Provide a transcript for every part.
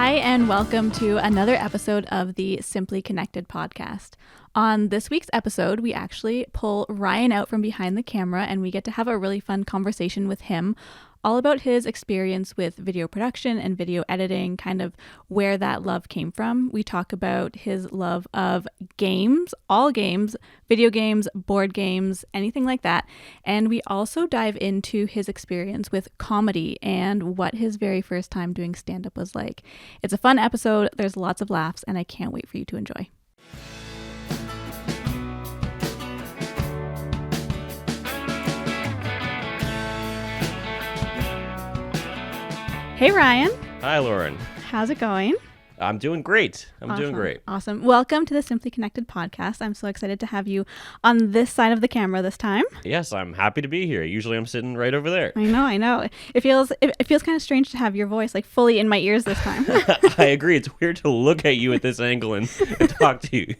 Hi, and welcome to another episode of the Simply Connected podcast. On this week's episode, we actually pull Ryan out from behind the camera and we get to have a really fun conversation with him all about his experience with video production and video editing, kind of where that love came from. We talk about his love of games, all games, video games, board games, anything like that. And we also dive into his experience with comedy and what his very first time doing stand-up was like. It's a fun episode. There's lots of laughs, and I can't wait for you to enjoy. Hey, Ryan. Hi, Lauren. How's it going? I'm doing great. Doing great. Awesome. Welcome to the Simply Connected podcast. I'm so excited to have you on this side of the camera this time. Yes, I'm happy to be here. Usually I'm sitting right over there. I know. It feels kind of strange to have your voice like fully in my ears this time. I agree. It's weird to look at you at this angle and talk to you.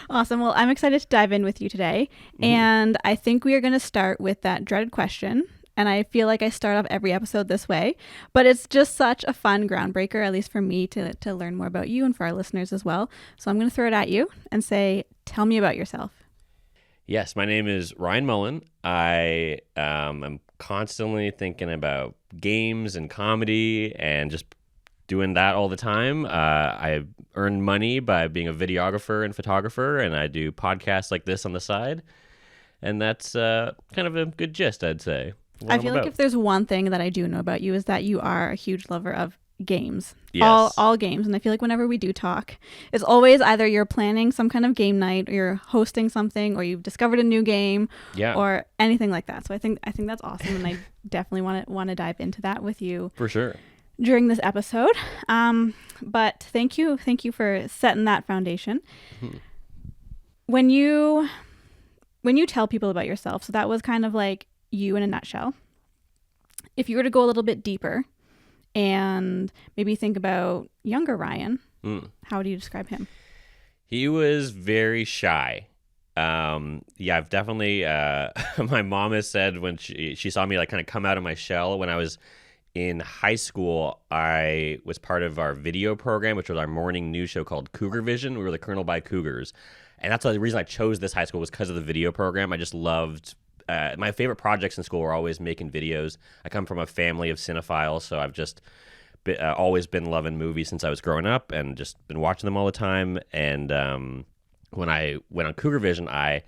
Awesome. Well, I'm excited to dive in with you today. And I think we are going to start with that dreaded question. And I feel like I start off every episode this way, but it's just such a fun groundbreaker, at least for me, to learn more about you and for our listeners as well. So I'm going to throw it at you and say, tell me about yourself. Yes, my name is Ryan Mullen. I am constantly thinking about games and comedy and just doing that all the time. I earn money by being a videographer and photographer, and I do podcasts like this on the side. And that's kind of a good gist, I'd say. I feel like if there's one thing that I do know about you is that you are a huge lover of games. Yes. All games. And I feel like whenever we do talk, it's always either you're planning some kind of game night or you're hosting something or you've discovered a new game or anything like that. So I think that's awesome, and I definitely want to dive into that with you. For sure. During this episode. But thank you for setting that foundation. Mm-hmm. When you tell people about yourself, so that was kind of like you in a nutshell. If you were to go a little bit deeper and maybe think about younger Ryan, how do you describe him? He was very shy. I've definitely, my mom has said when she saw me like kind of come out of my shell when I was in high school, I was part of our video program, which was our morning news show called Cougar Vision. We were the Colonel by Cougars. And that's the reason I chose this high school was because of the video program. I just loved my favorite projects in school were always making videos. I come from a family of cinephiles, so I've just always been loving movies since I was growing up and just been watching them all the time. And when I went on Cougar Vision, I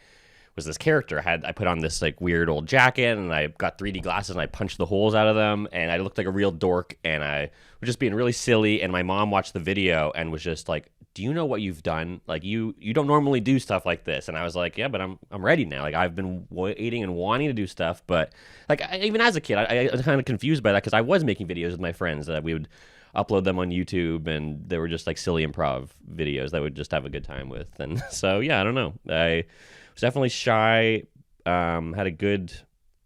was this character. I put on this like weird old jacket, and I got 3D glasses, and I punched the holes out of them, and I looked like a real dork, and I was just being really silly. And my mom watched the video and was just like, do you know what you've done? Like you don't normally do stuff like this. And I was like, yeah, but I'm ready now. Like I've been waiting and wanting to do stuff. But like even as a kid, I was kind of confused by that because I was making videos with my friends that we would upload them on YouTube, and they were just like silly improv videos that I would just have a good time with. And so, yeah, I don't know. I was definitely shy.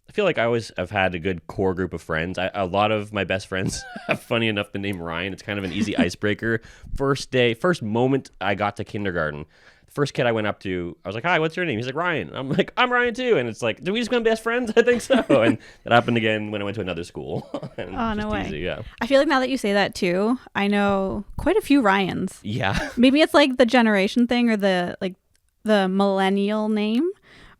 I feel like I always have had a good core group of friends. A lot of my best friends have, funny enough, the name Ryan. It's kind of an easy icebreaker. First moment I got to kindergarten, the first kid I went up to, I was like, hi, what's your name? He's like, Ryan. I'm like, I'm Ryan too. And it's like, did we just become best friends? I think so. And that happened again when I went to another school. Oh, no way. Easy, yeah. I feel like now that you say that too, I know quite a few Ryans. Yeah. Maybe it's like the generation thing or the millennial name.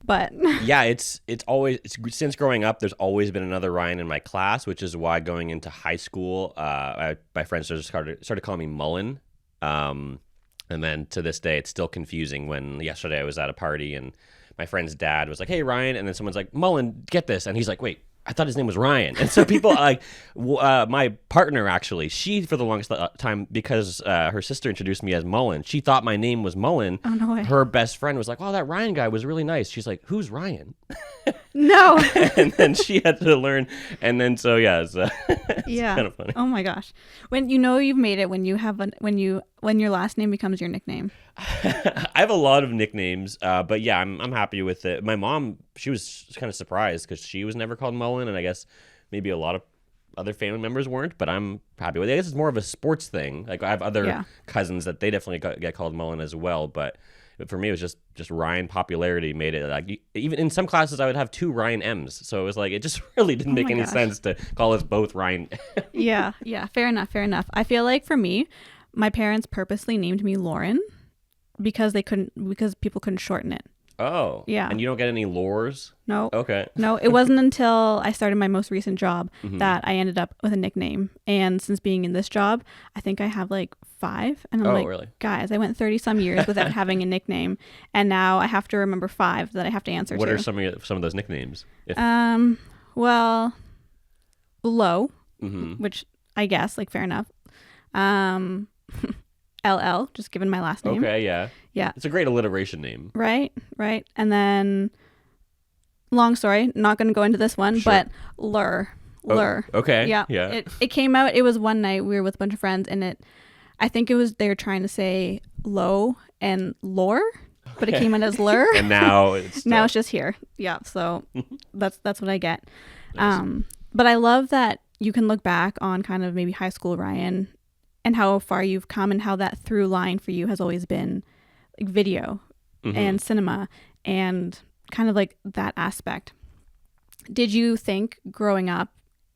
But yeah, it's always since growing up, there's always been another Ryan in my class, which is why going into high school, my friends started calling me Mullen. And then to this day, it's still confusing when yesterday I was at a party and my friend's dad was like, hey, Ryan. And then someone's like, Mullen, get this. And he's like, wait, I thought his name was Ryan. And so people like my partner, actually, she for the longest time, because her sister introduced me as Mullen, she thought my name was Mullen. Oh, no way. Her best friend was like, oh, that Ryan guy was really nice. She's like, who's Ryan? No. And then she had to learn. And then so, yeah, it's kind of funny. Oh my gosh. When you know you've made it, when your last name becomes your nickname. I have a lot of nicknames, but yeah, I'm happy with it. My mom, she was kind of surprised because she was never called Mullen, and I guess maybe a lot of other family members weren't, but I'm happy with it. I guess it's more of a sports thing. Like I have other cousins that they definitely get called Mullen as well, but But for me, it was just Ryan popularity made it like even in some classes I would have 2 Ryan M's. So it was like it just really didn't make any sense to call us both Ryan. Yeah. Fair enough. I feel like for me, my parents purposely named me Lauren because people couldn't shorten it. Oh. Yeah. And you don't get any lores? No. Okay. No, it wasn't until I started my most recent job that I ended up with a nickname. And since being in this job, I think I have like 5. And I'm like, really? Guys, I went 30 some years without having a nickname. And now I have to remember 5 that I have to answer to. What are some of those nicknames? Well, Low, which I guess, like, fair enough. LL, just given my last name. Okay, yeah. Yeah. It's a great alliteration name. Right. And then, long story, not going to go into this one, but Lur. Okay. Yeah. It came out, it was one night, we were with a bunch of friends, and I think they were trying to say low and lore, but it came out as Lur. And now it's just here. Yeah. So that's what I get. Nice. But I love that you can look back on kind of maybe high school Ryan and how far you've come and how that through line for you has always been like video and cinema and kind of like that aspect. Did you think growing up,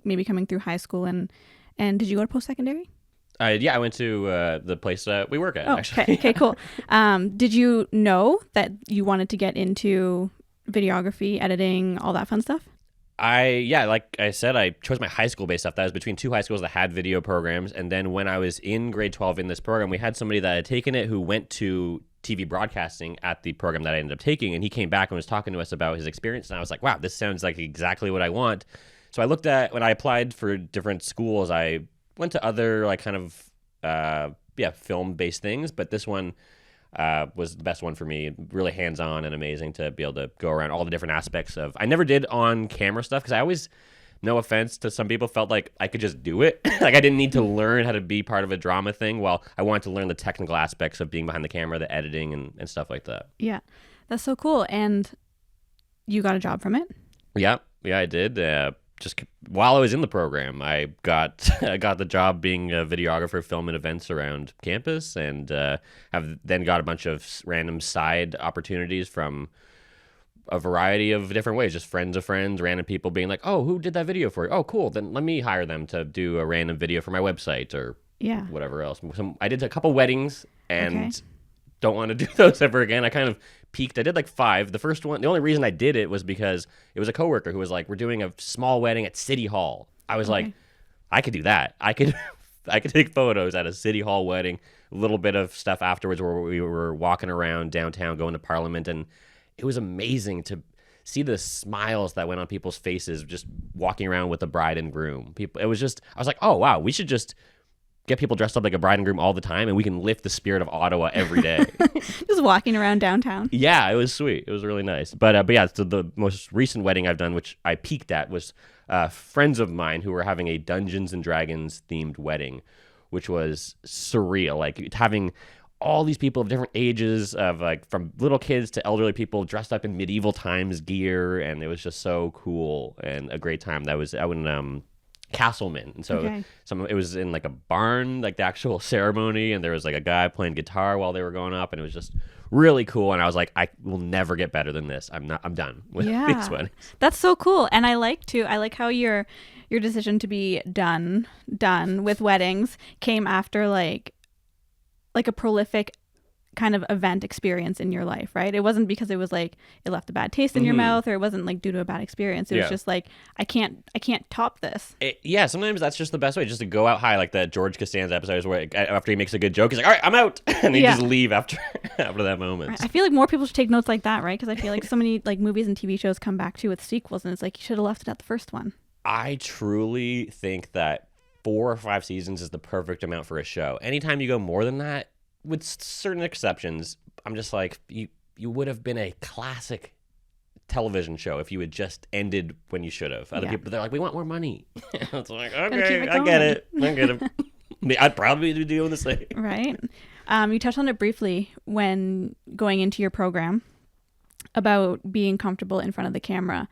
maybe coming through high school and did you go to post-secondary? I went to the place that we work at, actually. Okay, cool. Did you know that you wanted to get into videography, editing, all that fun stuff? Like I said, I chose my high school based stuff. That was between 2 high schools that had video programs. And then when I was in grade 12 in this program, we had somebody that had taken it who went to TV broadcasting at the program that I ended up taking. And he came back and was talking to us about his experience. And I was like, wow, this sounds like exactly what I want. So I looked at, when I applied for different schools, I went to other like kind of, film-based things. But this one was the best one for me. Really hands-on and amazing to be able to go around all the different aspects of. I never did on-camera stuff because I always, no offense to some people, felt like I could just do it. Like I didn't need to learn how to be part of a drama thing. Well, I wanted to learn the technical aspects of being behind the camera, the editing, and stuff like that. Yeah, that's so cool. And you got a job from it? Yeah, I did. Just while I was in the program, I got the job being a videographer filming events around campus, and have then got a bunch of random side opportunities from a variety of different ways. Just friends of friends, random people being like, "Oh, who did that video for you? Oh, cool. Then let me hire them to do a random video for my website or whatever else." I did a couple weddings and don't want to do those ever again. I kind of peaked. I did like 5. The first one, the only reason I did it was because it was a coworker who was like, "We're doing a small wedding at City Hall." I was like, I could do that. I could take photos at a City Hall wedding, a little bit of stuff afterwards where we were walking around downtown, going to Parliament, and it was amazing to see the smiles that went on people's faces just walking around with the bride and groom. I was like, oh wow, we should just get people dressed up like a bride and groom all the time, and we can lift the spirit of Ottawa every day. Just walking around downtown. Yeah, it was sweet. It was really nice. But yeah, so the most recent wedding I've done, which I peaked at, was friends of mine who were having a Dungeons and Dragons themed wedding, which was surreal. Like having all these people of different ages, of like from little kids to elderly people dressed up in medieval times gear, and it was just so cool and a great time. That was out in Castleman, and so it was in like a barn, like the actual ceremony, and there was like a guy playing guitar while they were going up, and it was just really cool. And I was like, I will never get better than this. I'm done with these weddings. That's so cool. And I like how your decision to be done with weddings came after like a prolific kind of event experience in your life, right? It wasn't because it was like it left a bad taste in your mouth, or it wasn't like due to a bad experience. It was just like I can't top this. Sometimes that's just the best way, just to go out high, like that George Costanza episode where after he makes a good joke, he's like, "All right, I'm out," and they just leave after that moment. Right. I feel like more people should take notes like that, right? Because I feel like so many like movies and TV shows come back to with sequels, and it's like you should have left it at the first one. I truly think that 4 or 5 seasons is the perfect amount for a show. Anytime you go more than that, with certain exceptions, I'm just like, you would have been a classic television show if you had just ended when you should have. Other people, they're like, we want more money. It's like, okay, I get it. I'd probably be doing the same. Right. You touched on it briefly when going into your program about being comfortable in front of the camera.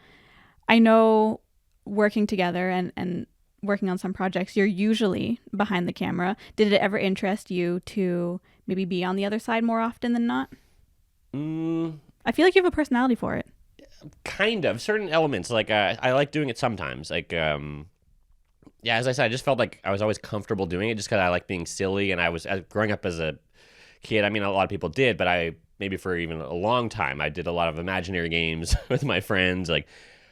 I know working together and working on some projects, you're usually behind the camera. Did it ever interest you to maybe be on the other side more often than not? I feel like you have a personality for it. Kind of certain elements. Like I like doing it sometimes. Like yeah, as I said, I just felt like I was always comfortable doing it just because I like being silly. And I was growing up as a kid. I mean, a lot of people did, but I maybe for even a long time I did a lot of imaginary games with my friends. Like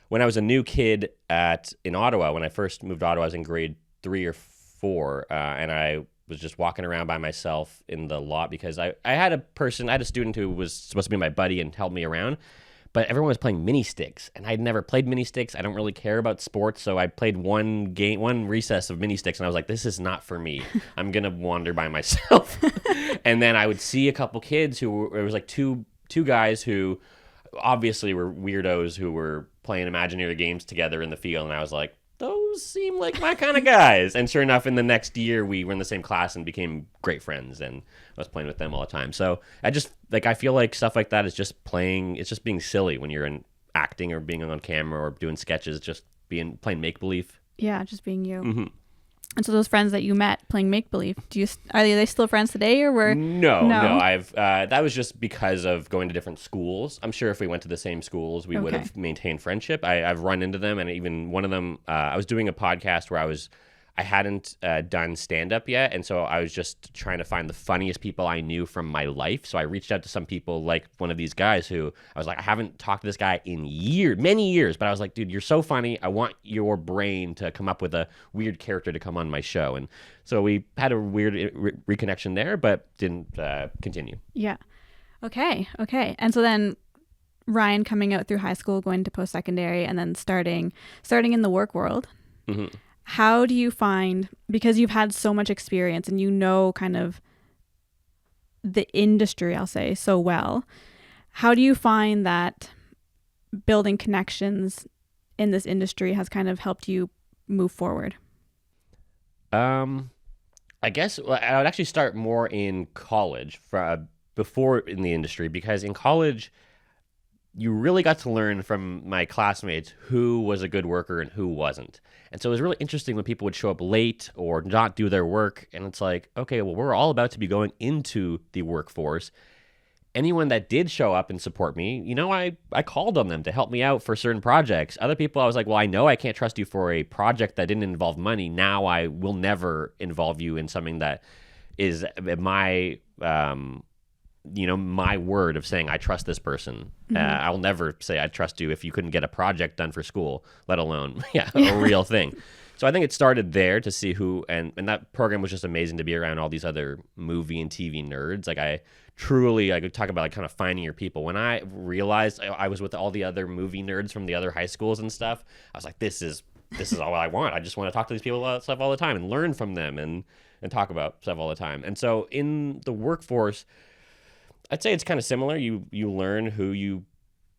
when I was a new kid in Ottawa, when I first moved to Ottawa, I was in grade 3 or 4, and I was just walking around by myself in the lot because I had a student who was supposed to be my buddy and help me around. But everyone was playing mini sticks, and I'd never played mini sticks. I don't really care about sports, so I played one recess of mini sticks, and I was like, "This is not for me. I'm gonna wander by myself." And then I would see a couple kids it was like two guys who obviously were weirdos who were playing imaginary games together in the field, and I was like, those seem like my kind of guys. And sure enough, in the next year, we were in the same class and became great friends, and I was playing with them all the time. So I feel like stuff like that is just playing. It's just being silly when you're in acting or being on camera or doing sketches, just playing make-believe. Yeah, just being you. Mm-hmm. And so those friends that you met playing make-believe, are they still friends today, or were... No. I've that was just because of going to different schools. I'm sure if we went to the same schools, we would have maintained friendship. I've run into them, and even one of them, I was doing a podcast where I hadn't done stand-up yet, and so I was just trying to find the funniest people I knew from my life. So I reached out to some people like one of these guys who I was like, I haven't talked to this guy in many years, but I was like, dude, you're so funny. I want your brain to come up with a weird character to come on my show. And so we had a weird reconnection there, but didn't continue. Yeah. Okay. And so then Ryan coming out through high school, going to post-secondary, and then starting in the work world. Mm-hmm. How do you find, because you've had so much experience and you know kind of the industry, I'll say, so well, how do you find that building connections in this industry has kind of helped you move forward? I guess I would actually start more in college before in the industry, because in college you really got to learn from my classmates who was a good worker and who wasn't. And so it was really interesting when people would show up late or not do their work. And it's like, okay, well, we're all about to be going into the workforce. Anyone that did show up and support me, I called on them to help me out for certain projects. Other people, I was like, well, I know I can't trust you for a project that didn't involve money. Now I will never involve you in something that is my... my word of saying I trust this person. Mm-hmm. I'll never say I trust you if you couldn't get a project done for school, let alone a real thing. So I think it started there to see who, and that program was just amazing to be around all these other movie and TV nerds. Like I could talk about like kind of finding your people. When I realized I was with all the other movie nerds from the other high schools and stuff, I was like, this is all I want. I just want to talk to these people about stuff all the time and learn from them and talk about stuff all the time. And so in the workforce, I'd say it's kind of similar. You learn who you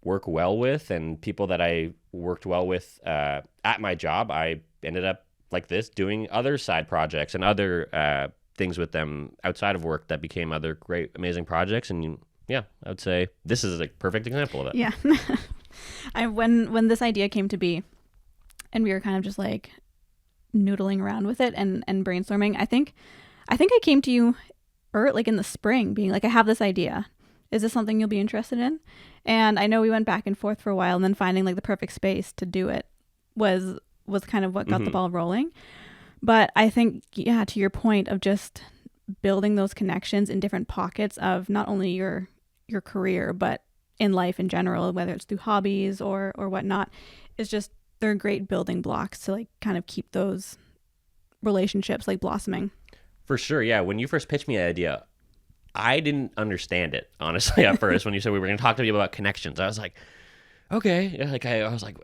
work well with, and people that I worked well with at my job, I ended up like this doing other side projects and other things with them outside of work that became other great, amazing projects. And I would say this is a perfect example of it. Yeah. When this idea came to be, and we were kind of just like noodling around with it and brainstorming, I think I came to you like in the spring, being like, I have this idea. Is this something you'll be interested in? And I know we went back and forth for a while, and then finding like the perfect space to do it was kind of what got the ball rolling. But I think, to your point of just building those connections in different pockets of not only your career, but in life in general, whether it's through hobbies or whatnot, is just, they're great building blocks to like kind of keep those relationships like blossoming. For sure, yeah. When you first pitched me the idea, I didn't understand it, honestly, at first. When you said we were going to talk to people about connections, I was like, okay. Like I was like,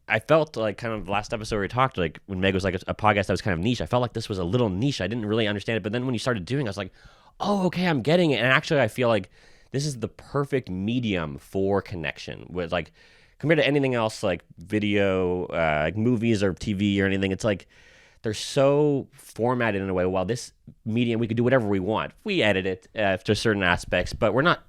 I felt like kind of last episode we talked, like when Meg was like a podcast that was kind of niche, I felt like this was a little niche. I didn't really understand it. But then when you started doing it, I was like, oh, okay, I'm getting it. And actually, I feel like this is the perfect medium for connection. With like, compared to anything else, like video, like movies or TV or anything, it's like, they're so formatted in a way, well, this medium, we could do whatever we want. We edit it to certain aspects, but we're not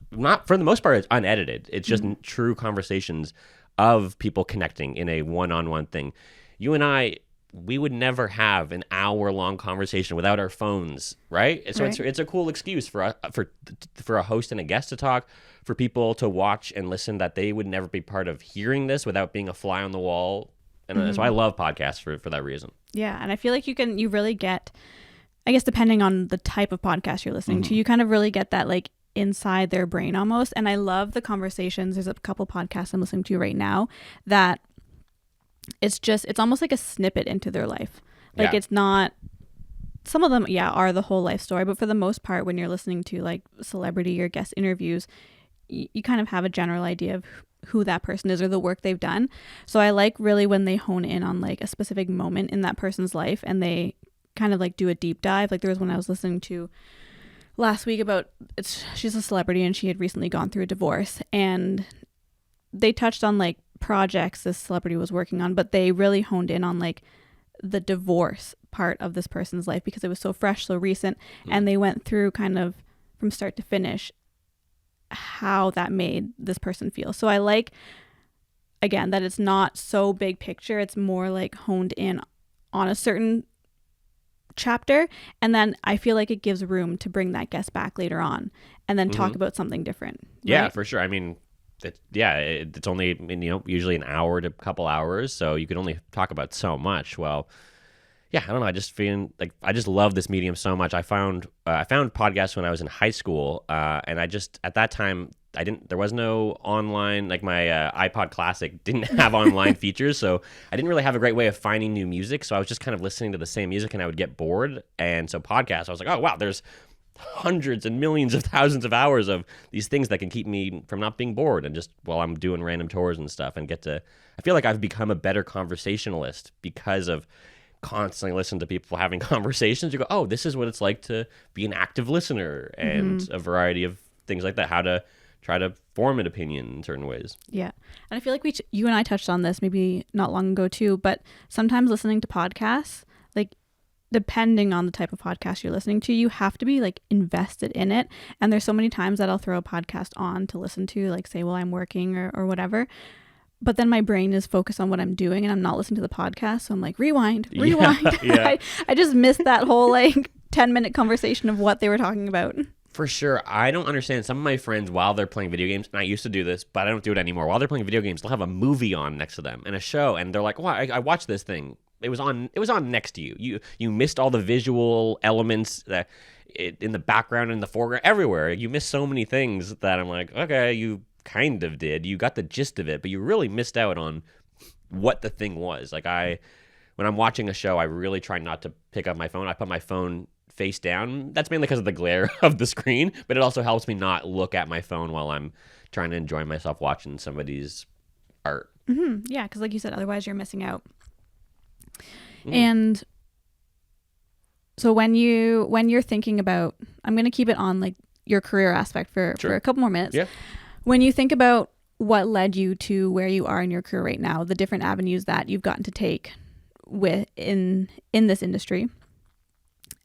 for the most part, it's unedited. It's just true conversations of people connecting in a one-on-one thing. You and I, we would never have an hour-long conversation without our phones, right? So Right. it's a cool excuse for a host and a guest to talk, for people to watch and listen that they would never be part of hearing this without being a fly on the wall. And so I love podcasts for that reason. Yeah, and I feel like you really get, I guess depending on the type of podcast you're listening to, you kind of really get that like inside their brain almost. And I love the conversations. There's a couple podcasts I'm listening to right now that it's almost like a snippet into their life. Like it's not, some of them, are the whole life story, but for the most part, when you're listening to like celebrity or guest interviews, you kind of have a general idea of who that person is or the work they've done. So I like really when they hone in on like a specific moment in that person's life and they kind of like do a deep dive. Like there was one I was listening to last week about, she's a celebrity and she had recently gone through a divorce, and they touched on like projects this celebrity was working on, but they really honed in on like the divorce part of this person's life because it was so fresh, so recent, and they went through kind of from start to finish how that made this person feel. So I like, again, that it's not so big picture, it's more like honed in on a certain chapter, and then I feel like it gives room to bring that guest back later on and then talk about something different. Right? Yeah, for sure. I mean, it's only, usually an hour to a couple hours, so you can only talk about so much. Well, yeah, I don't know. I just feel like I just love this medium so much. I found podcasts when I was in high school, and I just at that time there was no online, like my iPod Classic didn't have online features, so I didn't really have a great way of finding new music. So I was just kind of listening to the same music, and I would get bored. And so podcasts, I was like, oh wow, there's hundreds and millions of thousands of hours of these things that can keep me from not being bored, and just while I'm doing random tours and stuff, and I feel like I've become a better conversationalist because of constantly listening to people having conversations. You go, oh, this is what it's like to be an active listener, and a variety of things like that, how to try to form an opinion in certain ways. Yeah. And I feel like you and I touched on this maybe not long ago too, but sometimes listening to podcasts, like depending on the type of podcast you're listening to, you have to be like invested in it. And there's so many times that I'll throw a podcast on to listen to, like say while I'm working or whatever. But then my brain is focused on what I'm doing and I'm not listening to the podcast. So I'm like, rewind. Yeah. I just missed that whole like 10-minute conversation of what they were talking about. For sure. I don't understand. Some of my friends, while they're playing video games, and I used to do this, but I don't do it anymore. While they're playing video games, they'll have a movie on next to them and a show. And they're like, wow, I watched this thing. It was on next to you. You missed all the visual elements that in the background, in the foreground, everywhere. You missed so many things that I'm like, okay, you kind of did. You got the gist of it, but you really missed out on what the thing was. Like when I'm watching a show, I really try not to pick up my phone. I put my phone face down. That's mainly because of the glare of the screen, but it also helps me not look at my phone while I'm trying to enjoy myself watching somebody's art. Mm-hmm. Yeah, because like you said, otherwise you're missing out. And so when you're thinking about, I'm going to keep it on like your career aspect for a couple more minutes. Yeah. When you think about what led you to where you are in your career right now, the different avenues that you've gotten to take in this industry,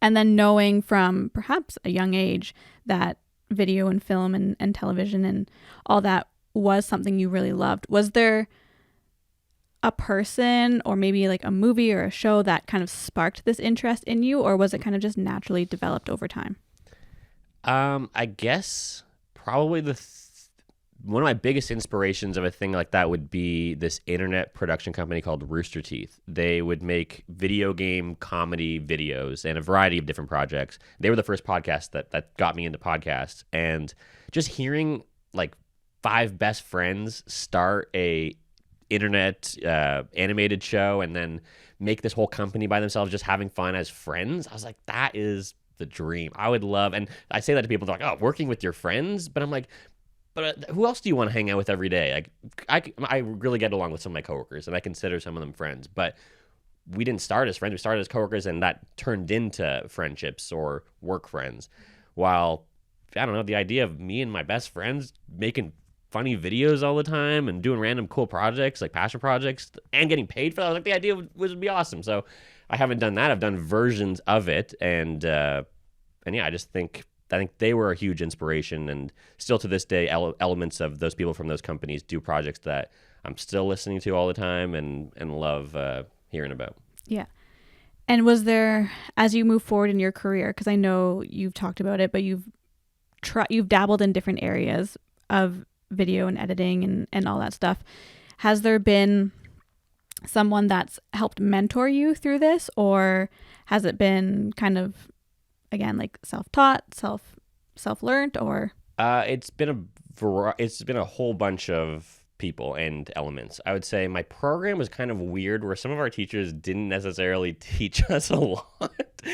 and then knowing from perhaps a young age that video and film and television and all that was something you really loved, was there a person or maybe like a movie or a show that kind of sparked this interest in you, or was it kind of just naturally developed over time? I guess probably one of my biggest inspirations of a thing like that would be this internet production company called Rooster Teeth. They would make video game comedy videos and a variety of different projects. They were the first podcast that got me into podcasts, and just hearing like 5 best friends start a internet animated show and then make this whole company by themselves, just having fun as friends. I was like, that is the dream. I would love, and I say that to people, they're like, oh, working with your friends? But I'm like, but who else do you want to hang out with every day? Like, I really get along with some of my coworkers, and I consider some of them friends, but we didn't start as friends. We started as coworkers, and that turned into friendships or work friends. While, I don't know, the idea of me and my best friends making funny videos all the time and doing random cool projects, like passion projects, and getting paid for that, I was like, the idea would be awesome. So I haven't done that. I've done versions of it, and yeah, I think they were a huge inspiration, and still to this day, elements of those people from those companies do projects that I'm still listening to all the time and love hearing about. Yeah. And was there, as you move forward in your career, because I know you've talked about it, but you've dabbled in different areas of video and editing and all that stuff. Has there been someone that's helped mentor you through this, or has it been kind of, again, like self-taught, self-learned, or? It's been a whole bunch of people and elements. I would say my program was kind of weird where some of our teachers didn't necessarily teach us a lot.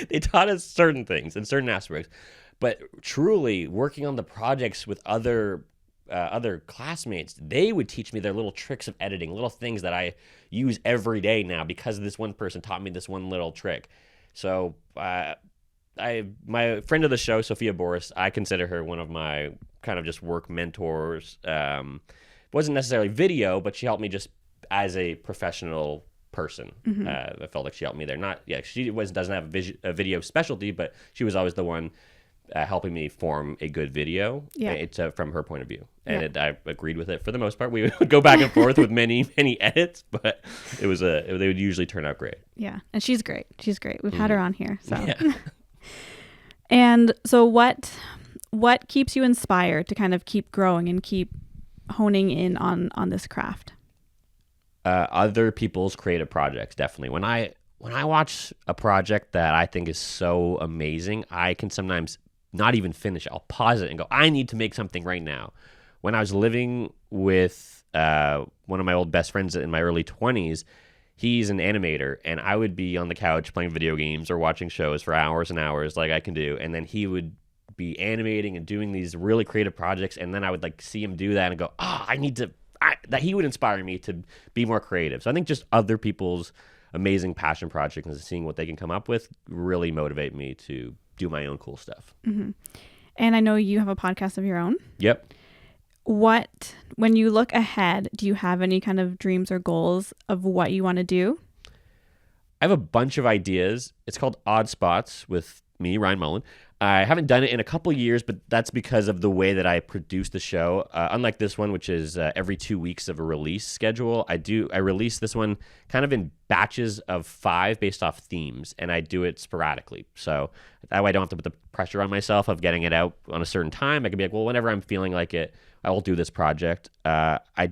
They taught us certain things and certain aspects, but truly working on the projects with other classmates, they would teach me their little tricks of editing, little things that I use every day now because this one person taught me this one little trick. So my friend of the show, Sophia Boris, I consider her one of my kind of just work mentors. Wasn't necessarily video, but she helped me just as a professional person. I felt like she helped me there. She doesn't have a video specialty, but she was always the one helping me form a good video. Yeah. It's from her point of view, and I agreed with it for the most part. We would go back and forth with many edits, but they would usually turn out great. Yeah, and she's great. We've had her on here, so. Yeah. And so, what keeps you inspired to kind of keep growing and keep honing in on this craft? Other people's creative projects, definitely. When I watch a project that I think is so amazing, I can sometimes not even finish it. I'll pause it and go, I need to make something right now. When I was living with one of my old best friends in my early 20s, he's an animator, and I would be on the couch playing video games or watching shows for hours and hours like I can do, and then he would be animating and doing these really creative projects, and then I would like see him do that and go, that he would inspire me to be more creative. So I think just other people's amazing passion projects and seeing what they can come up with really motivate me to do my own cool stuff. Mm-hmm. And I know you have a podcast of your own. Yep. When you look ahead, do you have any kind of dreams or goals of what you want to do? I have a bunch of ideas. It's called Odd Spots with me, Ryan Mullen. I haven't done it in a couple years, but that's because of the way that I produce the show. Unlike this one, which is every 2 weeks of a release schedule, I release this one kind of in batches of 5 based off themes, and I do it sporadically. So that way I don't have to put the pressure on myself of getting it out on a certain time. I can be like, well, whenever I'm feeling like it, I will do this project. I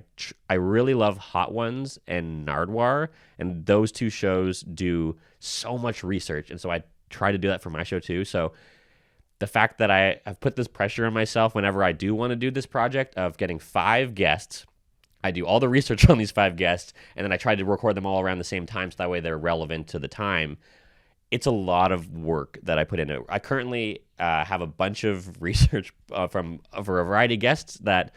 really love Hot Ones and Nardwar, and those 2 shows do so much research, and so I try to do that for my show too. So the fact that I have put this pressure on myself whenever I do want to do this project of getting 5 guests, I do all the research on these 5 guests, and then I try to record them all around the same time so that way they're relevant to the time. It's a lot of work that I put into it. I currently have a bunch of research for a variety of guests that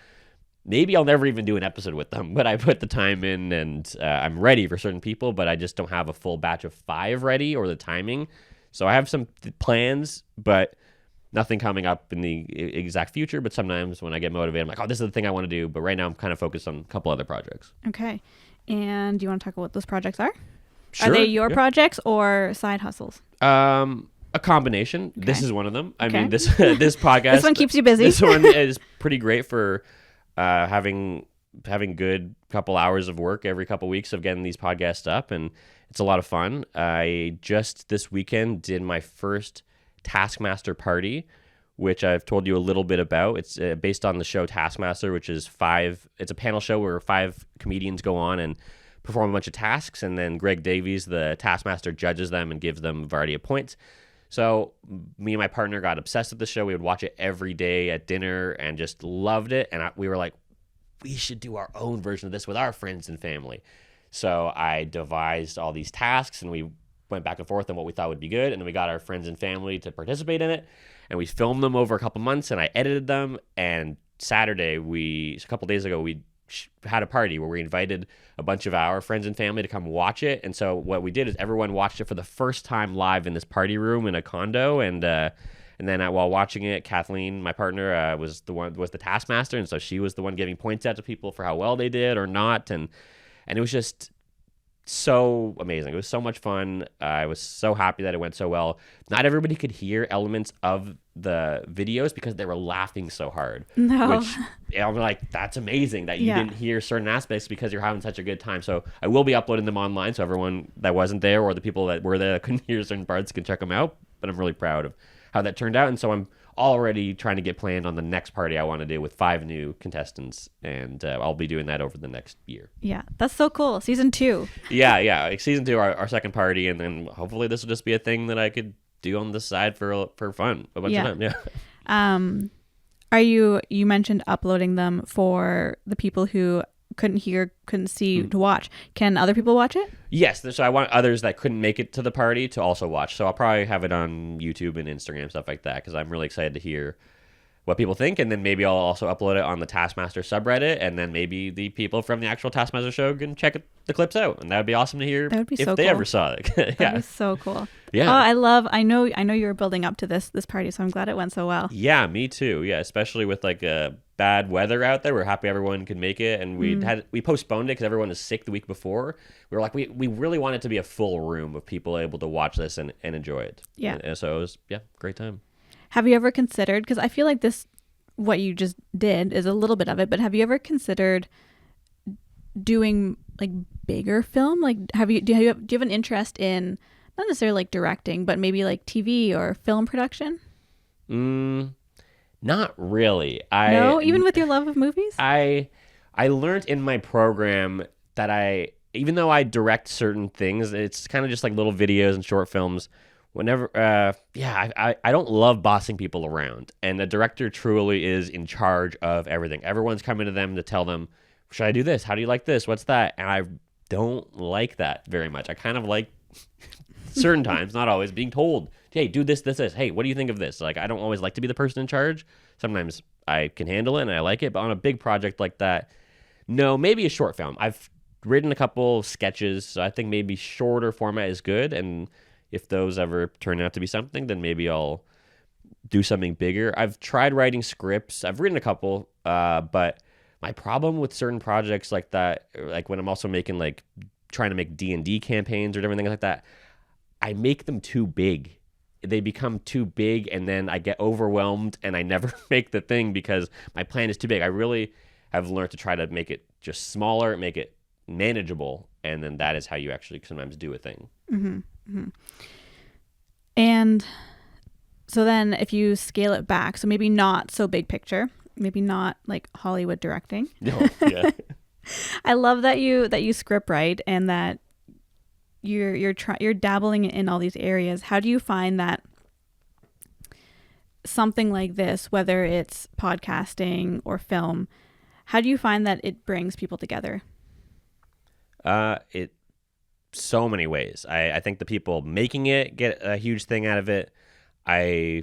maybe I'll never even do an episode with them, but I put the time in, and I'm ready for certain people, but I just don't have a full batch of 5 ready or the timing. So I have some plans, but nothing coming up in the exact future. But sometimes when I get motivated, I'm like, oh, this is the thing I want to do. But right now I'm kind of focused on a couple other projects. Okay. And do you want to talk about what those projects are? Sure. Are they your projects or side hustles? A combination. Okay. This is one of them. I mean, this podcast. This one keeps you busy. This one is pretty great for having good couple hours of work every couple weeks of getting these podcasts up, and it's a lot of fun. I just this weekend did my first Taskmaster party, which I've told you a little bit about. It's based on the show Taskmaster, which is it's a panel show where 5 comedians go on and perform a bunch of tasks, and then Greg Davies, the Taskmaster, judges them and gives them a variety of points. So me and my partner got obsessed with the show. We would watch it every day at dinner and just loved it. And we were like, we should do our own version of this with our friends and family. So I devised all these tasks, and we went back and forth on what we thought would be good. And then we got our friends and family to participate in it. And we filmed them over a couple months, and I edited them. And Saturday, a couple days ago, we had a party where we invited a bunch of our friends and family to come watch it. And so what we did is everyone watched it for the first time live in this party room in a condo. And then while watching it, Kathleen, my partner, was the Taskmaster. And so she was the one giving points out to people for how well they did or not. And it was just so amazing. It was so much fun. I was so happy that it went so well. Not everybody could hear elements of the videos because they were laughing so hard. No. Which I'm like, that's amazing that you Yeah. didn't hear certain aspects because you're having such a good time. So I will be uploading them online so everyone that wasn't there or the people that were there that couldn't hear certain parts can check them out. But I'm really proud of how that turned out. And so I'm already trying to get planned on the next party I want to do with 5 new contestants, and I'll be doing that over the next year. Yeah, that's so cool. Season 2. Yeah, like season 2, our second party, and then hopefully this will just be a thing that I could do on the side for fun a bunch of time. Yeah. Are you mentioned uploading them for the people who couldn't hear, couldn't see to watch. Can other people watch it? Yes, so I want others that couldn't make it to the party to also watch. So I'll probably have it on YouTube and Instagram, stuff like that, because I'm really excited to hear what people think, and then maybe I'll also upload it on the Taskmaster subreddit, and then maybe the people from the actual Taskmaster show can check the clips out, and that would be awesome to hear That would be if so they cool. ever saw it. Yeah. That was so cool. Yeah. Oh, I know you were building up to this party, so I'm glad it went so well. Yeah, me too. Yeah, especially with like bad weather out there. We're happy everyone could make it, and we postponed it because everyone was sick the week before. We were like, we really want it to be a full room of people able to watch this and enjoy it. Yeah. And so it was great time. Have you ever considered, because I feel like what you just did is a little bit of it, but have you ever considered doing like bigger film? Like do you have an interest in not necessarily like directing, but maybe like TV or film production? Not really. No, even with your love of movies? I learned in my program that even though I direct certain things, it's kind of just like little videos and short films. Whenever, I don't love bossing people around, and a director truly is in charge of everything. Everyone's coming to them to tell them, should I do this? How do you like this? What's that? And I don't like that very much. I kind of like certain times, not always, being told, hey, do this. Hey, what do you think of this? Like, I don't always like to be the person in charge. Sometimes I can handle it and I like it, but on a big project like that, no, maybe a short film. I've written a couple sketches, so I think maybe shorter format is good, and if those ever turn out to be something, then maybe I'll do something bigger. I've tried writing scripts. I've written a couple, but my problem with certain projects like that, like when I'm also making like trying to make D&D campaigns or different things like that, I make them too big. They become too big, and then I get overwhelmed, and I never make the thing because my plan is too big. I really have learned to try to make it just smaller, make it manageable, and then that is how you actually sometimes do a thing. Mm-hmm. Mm-hmm. And so then if you scale it back, so maybe not so big picture, maybe not like Hollywood directing. No, yeah. I love that you script write and that you're dabbling in all these areas. How do you find that something like this, whether it's podcasting or film, how do you find that it brings people together? It so many ways. I think the people making it get a huge thing out of it. I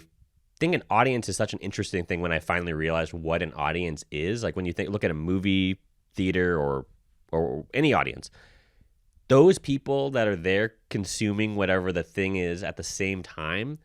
think an audience is such an interesting thing when I finally realized what an audience is. Like when you look at a movie theater or any audience, those people that are there consuming whatever the thing is at the same time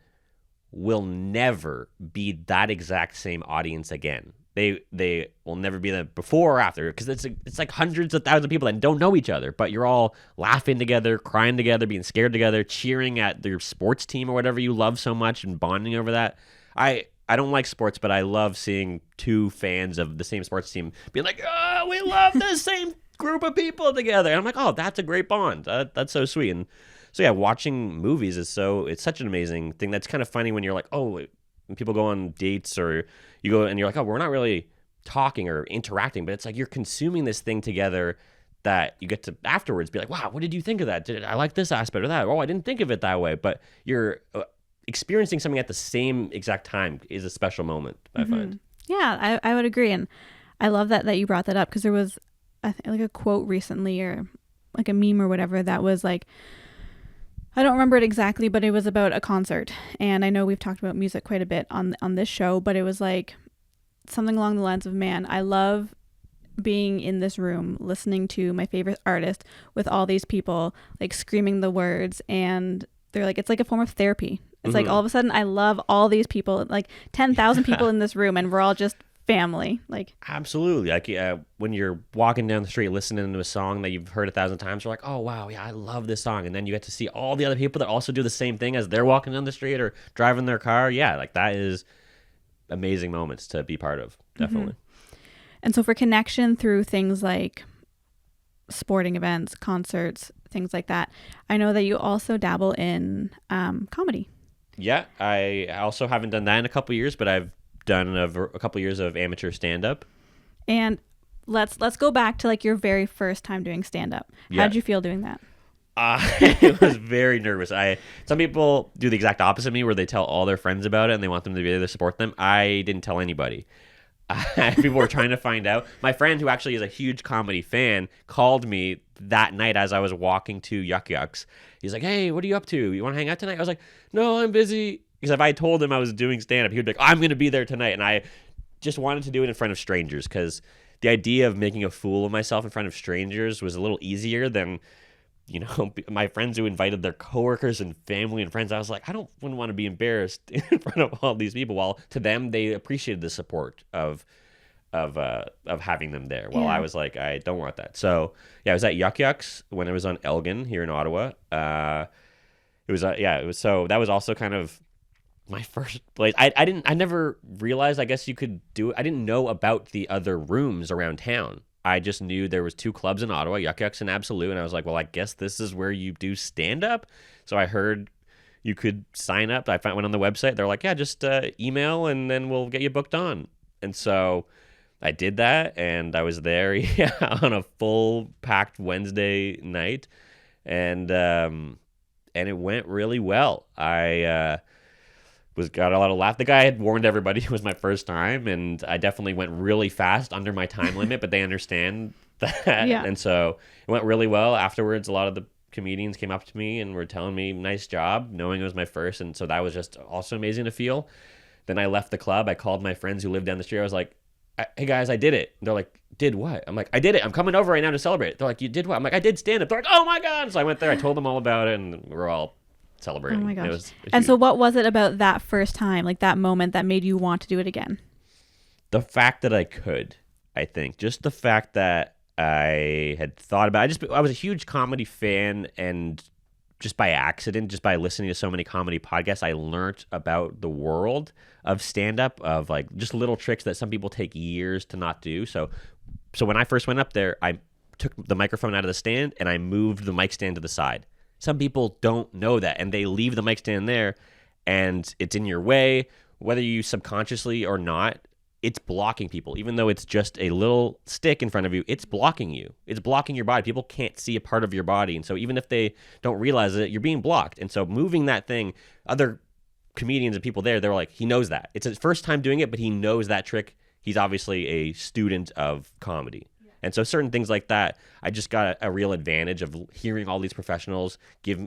will never be that exact same audience again. They will never be the before or after, because it's like hundreds of thousands of people that don't know each other, but you're all laughing together, crying together, being scared together, cheering at their sports team or whatever you love so much and bonding over that. I don't like sports, but I love seeing two fans of the same sports team being like, oh, we love the same group of people together. And I'm like, oh, that's a great bond. That's so sweet. And so yeah, watching movies it's such an amazing thing. That's kind of funny when you're like, oh, when people go on dates or you go and you're like, oh, we're not really talking or interacting, but it's like you're consuming this thing together that you get to afterwards be like, wow, what did you think of that? I like this aspect of that? Oh, I didn't think of it that way. But you're experiencing something at the same exact time is a special moment, I find. Yeah, I would agree. And I love that you brought that up, because there was like a quote recently or like a meme or whatever that was like, I don't remember it exactly, but it was about a concert. And I know we've talked about music quite a bit on this show, but it was like something along the lines of, man, I love being in this room listening to my favorite artist with all these people like screaming the words, and they're like, it's like a form of therapy. It's like all of a sudden I love all these people, like 10,000 people in this room, and we're all just family. Like, Absolutely. Like when you're walking down the street listening to a song that you've heard 1,000 times, you're like, oh, wow, yeah, I love this song. And then you get to see all the other people that also do the same thing as they're walking down the street or driving their car. Yeah, like that is amazing moments to be part of. Definitely. and so for connection through things like sporting events, concerts, things like that, I know that you also dabble in comedy. Yeah, I also haven't done that in a couple years, but I've done a couple years of amateur stand-up. And let's go back to like your very first time doing stand-up. Yeah. How did you feel doing that? I was very nervous. Some people do the exact opposite of me, where they tell all their friends about it and they want them to be there to support them. I didn't tell anybody. People were trying to find out. My friend, who actually is a huge comedy fan, called me that night as I was walking to Yuck Yucks. He's like, "Hey, what are you up to? You want to hang out tonight?" I was like, "No, I'm busy." Because if I told him I was doing stand-up, he would be like, "I'm going to be there tonight." And I just wanted to do it in front of strangers, because the idea of making a fool of myself in front of strangers was a little easier than, my friends who invited their coworkers and family and friends. I was like, wouldn't want to be embarrassed in front of all these people. While to them, they appreciated the support of having them there. Well, Yeah. I was like, I don't want that. So yeah, I was at Yuck Yucks when it was on Elgin here in Ottawa. So that was also kind of my first place. I never realized, I guess you could do it. I didn't know about the other rooms around town. I just knew there was 2 clubs in Ottawa, Yuck Yucks and Absolute, and I was like, well, I guess this is where you do stand-up. So I heard you could sign up. I went on the website. They're like, yeah, just email and then we'll get you booked on. And so I did that, and I was there on a full packed Wednesday night, and it went really well. I got a lot of laugh. The guy had warned everybody it was my first time, and I definitely went really fast under my time limit, but they understand that. Yeah. And so it went really well. Afterwards, a lot of the comedians came up to me and were telling me, nice job, knowing it was my first. And so that was just also amazing to feel. Then I left the club. I called my friends who lived down the street. I was like, hey guys, I did it. And they're like, did what? I'm like, I did it. I'm coming over right now to celebrate. They're like, you did what? I'm like, I did stand up. They're like, oh my God. So I went there. I told them all about it, and we were all celebrating. Oh my gosh. It was And huge. so what was it about that first time, like that moment, that made you want to do it again? The fact that I could, I think, just the fact that I had thought about it. I was a huge comedy fan, and just by accident, just by listening to so many comedy podcasts, I learned about the world of stand-up, of like just little tricks that some people take years to not do. So when I first went up there, I took the microphone out of the stand and I moved the mic stand to the side. Some people don't know that, and they leave the mic stand there, and it's in your way, whether you subconsciously or not. It's blocking people. Even though it's just a little stick in front of you, it's blocking you. It's blocking your body. People can't see a part of your body. And so even if they don't realize it, you're being blocked. And so moving that thing, other comedians and people there, they're like, he knows that. It's his first time doing it, but he knows that trick. He's obviously a student of comedy. Yeah. And so certain things like that, I just got a real advantage of hearing all these professionals give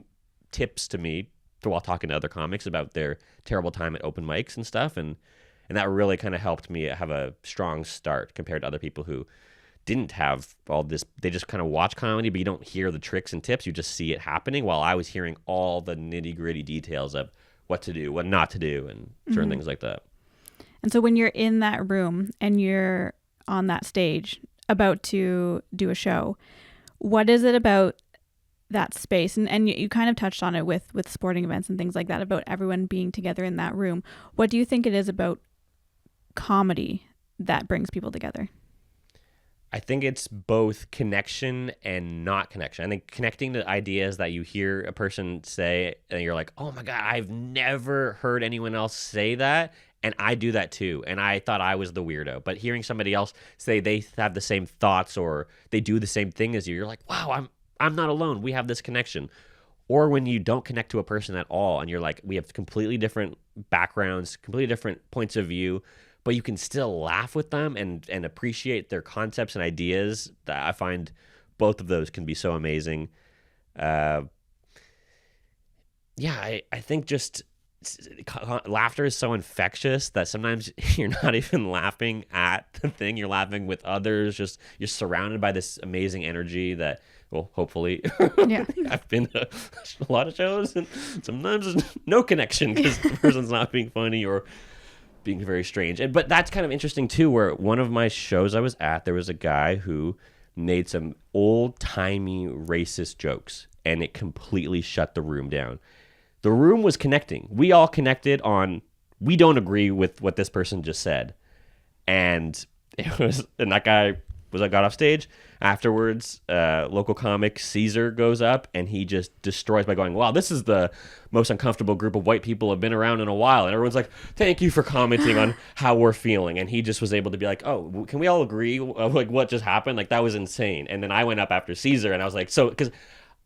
tips to me while talking to other comics about their terrible time at open mics and stuff. And that really kind of helped me have a strong start compared to other people who didn't have all this. They just kind of watch comedy, but you don't hear the tricks and tips. You just see it happening, while I was hearing all the nitty-gritty details of what to do, what not to do, and certain things like that. And so when you're in that room and you're on that stage about to do a show, what is it about that space? And you kind of touched on it with sporting events and things like that, about everyone being together in that room. What do you think it is about comedy that brings people together? I think it's both connection and not connection. I think connecting to ideas that you hear a person say and you're like, oh my God, I've never heard anyone else say that. And I do that too. And I thought I was the weirdo. But hearing somebody else say they have the same thoughts or they do the same thing as you, you're like, wow, I'm not alone. We have this connection. Or when you don't connect to a person at all and you're like, we have completely different backgrounds, completely different points of view, but you can still laugh with them and appreciate their concepts and ideas. That I find both of those can be so amazing. I think just laughter is so infectious that sometimes you're not even laughing at the thing. You're laughing with others. Just you're surrounded by this amazing energy that, well, hopefully, Yeah. I've been to a lot of shows and sometimes there's no connection because the person's not being funny, or being very strange. But that's kind of interesting too, where one of my shows I was at, there was a guy who made some old-timey racist jokes, and it completely shut the room down. The room was connecting. We all connected on, we don't agree with what this person just said. And that guy got off stage. Afterwards, local comic Caesar goes up and he just destroys by going, wow, this is the most uncomfortable group of white people have been around in a while. And everyone's like, thank you for commenting on how we're feeling. And he just was able to be like, oh, can we all agree? Like, what just happened? Like, that was insane. And then I went up after Caesar and I was like, so, because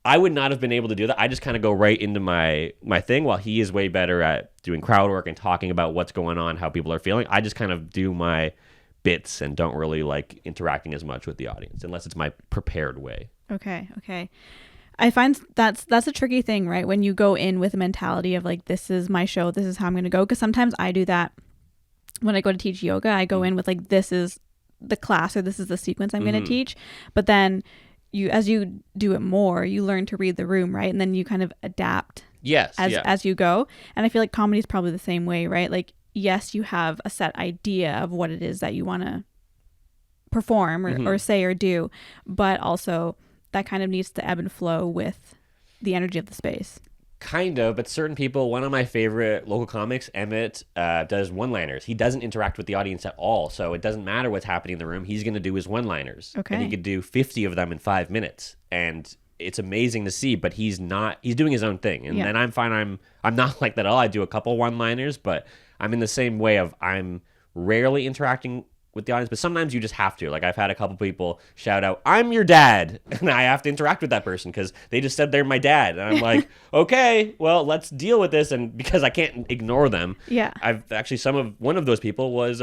I would not have been able to do that. I just kind of go right into my thing, while he is way better at doing crowd work and talking about what's going on, how people are feeling. I just kind of do my bits and don't really like interacting as much with the audience unless it's my prepared way. Okay. I find that's a tricky thing, right? When you go in with a mentality of like, this is my show, this is how I'm going to go. Because sometimes I do that when I go to teach yoga. I go in with like, this is the class or this is the sequence I'm going to teach. But then as you do it more, you learn to read the room, right? And then you kind of adapt as you go. And I feel like comedy is probably the same way, right? Like, yes, you have a set idea of what it is that you want to perform or say or do, but also that kind of needs to ebb and flow with the energy of the space. Kind of, but certain people, one of my favorite local comics, Emmett, does one-liners. He doesn't interact with the audience at all, so it doesn't matter what's happening in the room. He's going to do his one-liners. Okay. And he could do 50 of them in 5 minutes. And it's amazing to see, but he's doing his own thing. And then I'm fine. I'm not like that at all. I do a couple one-liners, but I'm in the same way of I'm rarely interacting with the audience, but sometimes you just have to. Like, I've had a couple people shout out, "I'm your dad," and I have to interact with that person because they just said they're my dad, and I'm like, okay, well, let's deal with this. And because I can't ignore them, I've actually one of those people was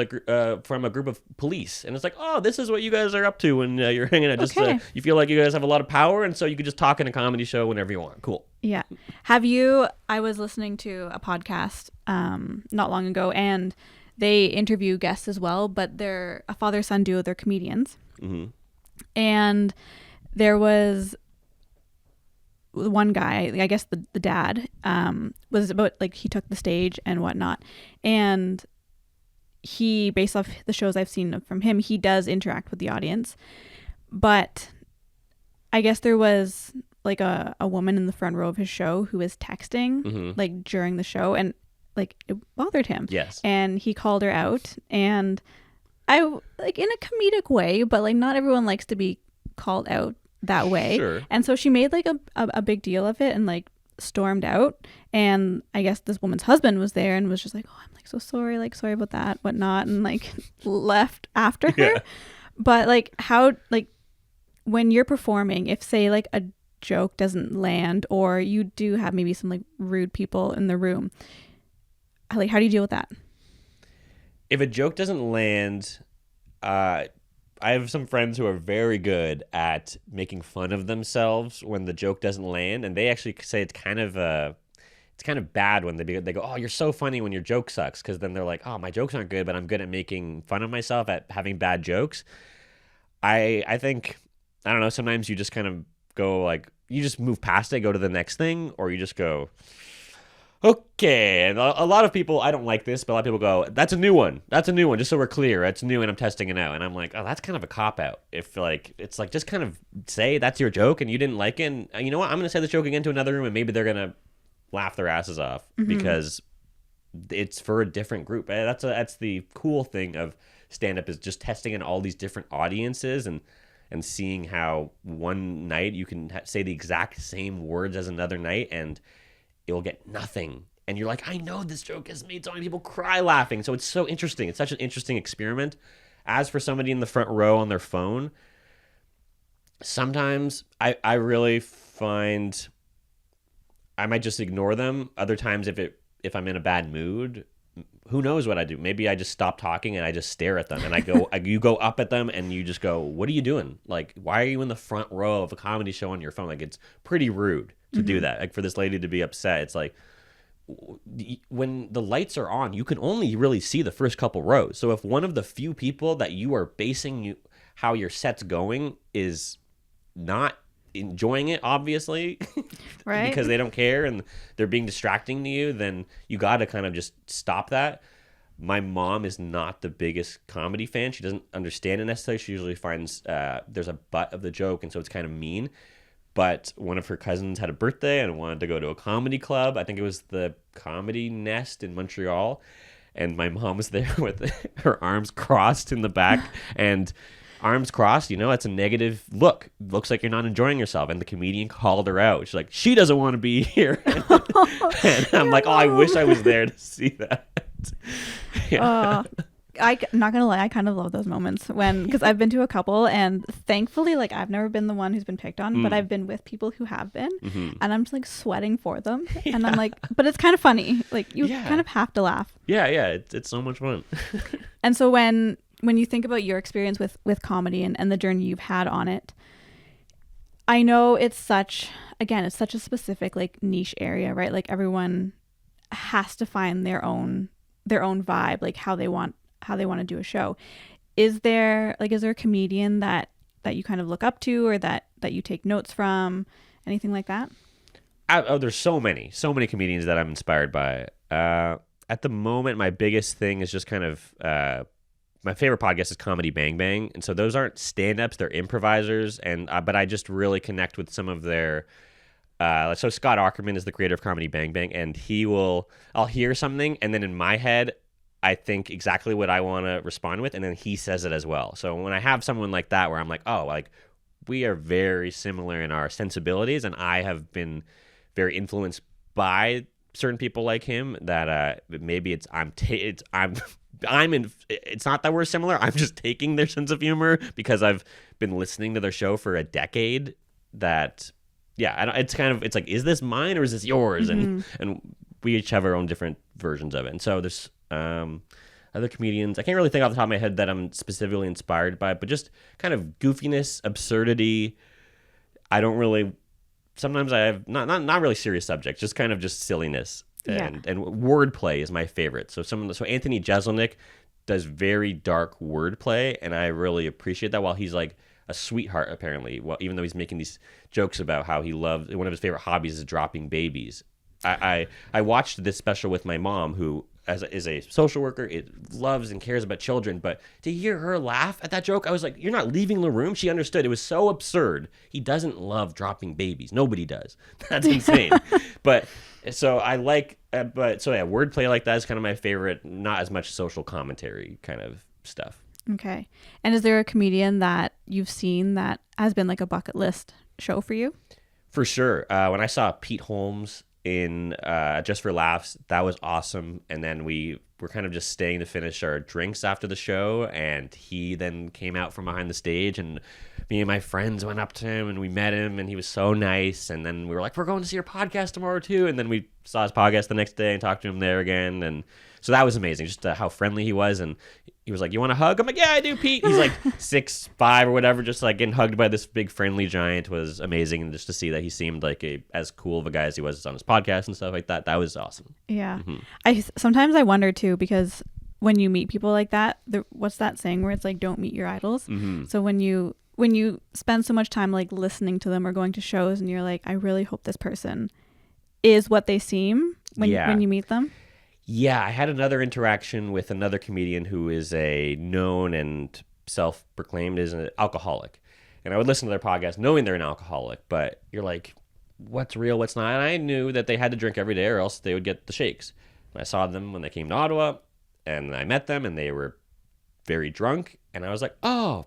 from a group of police, and it's like, oh, this is what you guys are up to when you're hanging out. Just you feel like you guys have a lot of power, and so you could just talk in a comedy show whenever you want. Cool. Yeah. I was listening to a podcast not long ago, and they interview guests as well, but they're a father-son duo. They're comedians. Mm-hmm. And there was one guy, I guess the dad, was about, like, he took the stage and whatnot. And he, based off the shows I've seen from him, he does interact with the audience. But I guess there was, like, a woman in the front row of his show who was texting, like, during the show, and like, it bothered him. Yes. And he called her out, and I, like, in a comedic way, but like, not everyone likes to be called out that way. Sure. And so she made like a big deal of it and like stormed out. And I guess this woman's husband was there and was just like, oh, I'm like so sorry, like sorry about that, whatnot, and like left after her. Yeah. But like, how, like, when you're performing, if say like a joke doesn't land, or you do have maybe some like rude people in the room, like, how do you deal with that? If a joke doesn't land, I have some friends who are very good at making fun of themselves when the joke doesn't land, and they actually say it's kind of bad when they go, oh, you're so funny when your joke sucks, because then they're like, oh, my jokes aren't good, but I'm good at making fun of myself at having bad jokes. I think, I don't know, sometimes you just kind of go like, you just move past it, go to the next thing, or you just go, okay. And a lot of people, I don't like this, but a lot of people go, that's a new one, just so we're clear, it's new and I'm testing it out. And I'm like, oh, that's kind of a cop-out. If like, it's like, just kind of say that's your joke and you didn't like it, and you know what, I'm going to say this joke again to another room, and maybe they're going to laugh their asses off because it's for a different group. That's the cool thing of stand-up, is just testing in all these different audiences and seeing how one night you can say the exact same words as another night and it'll get nothing. And you're like, I know this joke has made so many people cry laughing. So it's so interesting. It's such an interesting experiment. As for somebody in the front row on their phone, sometimes I really find I might just ignore them. Other times, if I'm in a bad mood, who knows what I do? Maybe I just stop talking and I just stare at them, and I go, you go up at them and you just go, what are you doing? Like, why are you in the front row of a comedy show on your phone? Like, it's pretty rude to do that. Like, for this lady to be upset, it's like, when the lights are on, you can only really see the first couple rows. So if one of the few people that you are basing how your set's going is not enjoying it, obviously, right, because they don't care and they're being distracting to you, then you got to kind of just stop that. My mom is not the biggest comedy fan. She doesn't understand it necessarily. She usually finds there's a butt of the joke, and so it's kind of mean. But one of her cousins had a birthday and wanted to go to a comedy club. I think it was the Comedy Nest in Montreal. And my mom was there with her arms crossed in the back. And arms crossed, it's a negative look. Looks like you're not enjoying yourself. And the comedian called her out. She's like, she doesn't want to be here. And I'm like, oh, I wish I was there to see that. Yeah. I'm not gonna lie, I kind of love those moments because I've been to a couple, and thankfully, like, I've never been the one who's been picked on, but I've been with people who have been, and I'm just like sweating for them, and I'm like, but it's kind of funny, like you kind of have to laugh. Yeah, it's so much fun. And so when you think about your experience with comedy and the journey you've had on it, I know it's such a specific, like, niche area, right? Like, everyone has to find their own vibe, like how they want to do a show. Is there a comedian that you kind of look up to, or that you take notes from, anything like that? There's so many comedians that I'm inspired by. At the moment, my biggest thing is just kind of my favorite podcast is Comedy Bang Bang, and so those aren't stand-ups, they're improvisers, and but I just really connect with some of their so Scott Aukerman is the creator of Comedy Bang Bang, and I'll hear something, and then in my head I think exactly what I want to respond with, and then he says it as well. So when I have someone like that where I'm like, oh, like, we are very similar in our sensibilities, and I have been very influenced by certain people like him, that maybe it's not that we're similar, I'm just taking their sense of humor because I've been listening to their show for a decade. That it's like, is this mine or is this yours? And we each have our own different versions of it. And so there's other comedians I can't really think off the top of my head that I'm specifically inspired by, but just kind of goofiness, absurdity. Sometimes I have not really serious subjects, just kind of just silliness, and wordplay is my favorite. So Anthony Jeselnik does very dark wordplay, and I really appreciate that. While he's like a sweetheart, apparently, even though he's making these jokes about how he loves, one of his favorite hobbies is dropping babies. I watched this special with my mom, who is a social worker. It loves and cares about children, but to hear her laugh at that joke, I was like, you're not leaving the room. She understood. It was so absurd. He doesn't love dropping babies. Nobody does. That's insane. Wordplay like that is kind of my favorite, not as much social commentary kind of stuff. Okay. And is there a comedian that you've seen that has been like a bucket list show for you? For sure. When I saw Pete Holmes in Just for Laughs, that was awesome. And then we were kind of just staying to finish our drinks after the show, and he then came out from behind the stage, and me and my friends went up to him and we met him, and he was so nice. And then we were like, we're going to see your podcast tomorrow too. And then we saw his podcast the next day and talked to him there again. And so that was amazing, just how friendly he was. And he was like, you want a hug? I'm like, yeah, I do, Pete. He's like 6'5" or whatever, just like getting hugged by this big friendly giant was amazing. And just to see that he seemed like as cool of a guy as he was on his podcast and stuff like that, that was awesome. Yeah. Sometimes I wonder too, because when you meet people like that, what's that saying where it's like, don't meet your idols? So when you spend so much time like listening to them or going to shows, and you're like, I really hope this person is what they seem when you meet them. Yeah, I had another interaction with another comedian who is a known and self-proclaimed as an alcoholic. And I would listen to their podcast knowing they're an alcoholic, but you're like, what's real, what's not? And I knew that they had to drink every day or else they would get the shakes. And I saw them when they came to Ottawa, and I met them, and they were very drunk. And I was like, oh,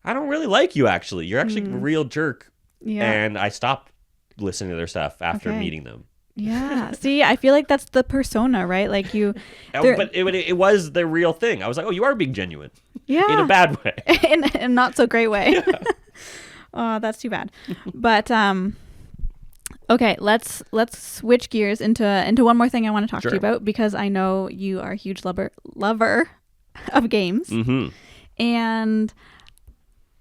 I don't really like you, actually. You're actually a real jerk. Yeah. And I stopped listening to their stuff after meeting them. Yeah. See, I feel like that's the persona, right? Like you. But it was the real thing. I was like, oh, you are being genuine. Yeah. In a bad way. in a not so great way. Yeah. Oh, that's too bad. But okay, let's switch gears into one more thing I want to talk to you about, because I know you are a huge lover of games. And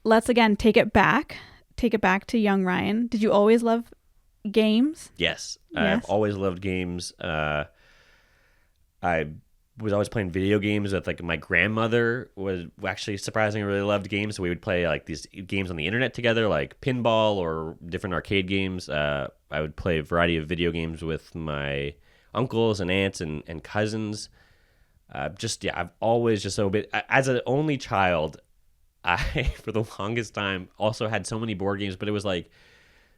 let's again take it back to young Ryan. Did you always love games? Yes. I've always loved games. I was always playing video games with, like, my grandmother was actually surprisingly really loved games. So we would play like these games on the internet together, like pinball or different arcade games. I would play a variety of video games with my uncles and aunts and cousins. Just yeah, I've always just so been as an only child. I for the longest time also had so many board games, but it was like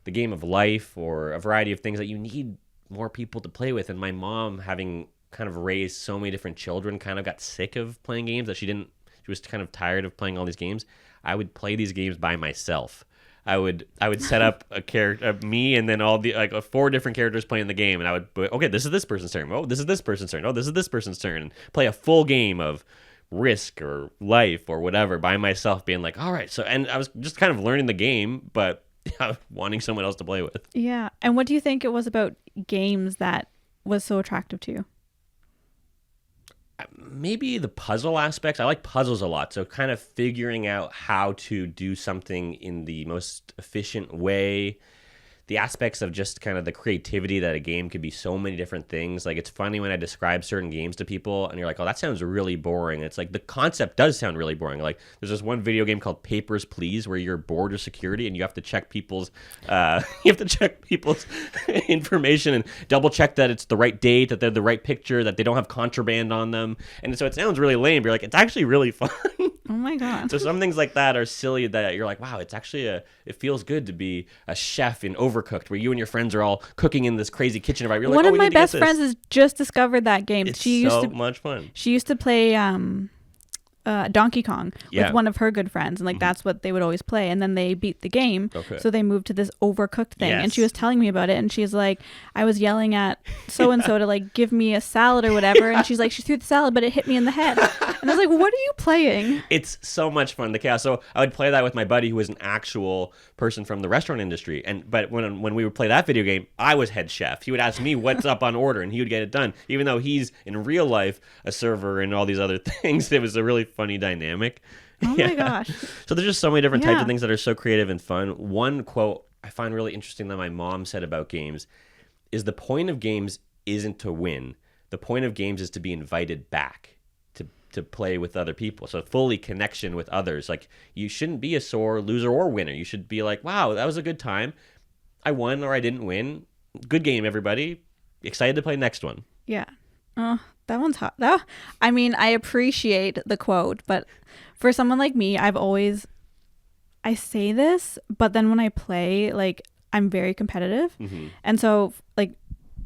the game of life or a variety of things that you need more people to play with. And my mom, having kind of raised so many different children, kind of got sick of playing games that she was kind of tired of playing all these games. I would play these games by myself. I would set up a character, me, and then all the like 4 different characters playing the game, and I would okay, this is this person's turn. Oh, this is this person's turn. Oh, this is this person's turn. And play a full game of Risk or Life or whatever by myself, being like, all right. So, and I was just kind of learning the game, but wanting someone else to play with. Yeah. And what do you think it was about games that was so attractive to you? Maybe the puzzle aspects. I like puzzles a lot. So kind of figuring out how to do something in the most efficient way. The aspects of just kind of the creativity that a game could be so many different things. Like, it's funny when I describe certain games to people and you're like, oh, that sounds really boring. It's like the concept does sound really boring. Like, there's this one video game called Papers, Please, where you're border security and you have to check people's information and double check that it's the right date, that they're the right picture, that they don't have contraband on them. And so it sounds really lame, but you're like, it's actually really fun. Oh my God. So some things like that are silly that you're like, wow, it's actually it feels good to be a chef in Overcooked, where you and your friends are all cooking in this crazy kitchen environment. You're One like, of my best friends has just discovered that game. It's so much fun. She used to play Donkey Kong with one of her good friends, and like that's what they would always play. And then they beat the game, so they moved to this Overcooked thing. And she was telling me about it, and she's like, I was yelling at so and so to like give me a salad or whatever, and she's like, she threw the salad, but it hit me in the head. And I was like, what are you playing? It's so much fun, the chaos. So I would play that with my buddy, who was an actual person from the restaurant industry. But when we would play that video game, I was head chef. He would ask me what's up on order, and he would get it done, even though he's in real life a server and all these other things. It was a really funny dynamic. Oh my gosh. So there's just so many different types of things that are so creative and fun. One quote I find really interesting that my mom said about games is, the point of games isn't to win. The point of games is to be invited back to play with other people. So fully connection with others. Like, you shouldn't be a sore loser or winner. You should be like, wow, that was a good time. I won or I didn't win. Good game, everybody. Excited to play next one. Yeah. Oh, that one's hot. Oh, I mean, I appreciate the quote, but for someone like me, I say this, but then when I play, like, I'm very competitive. Mm-hmm. And so, like,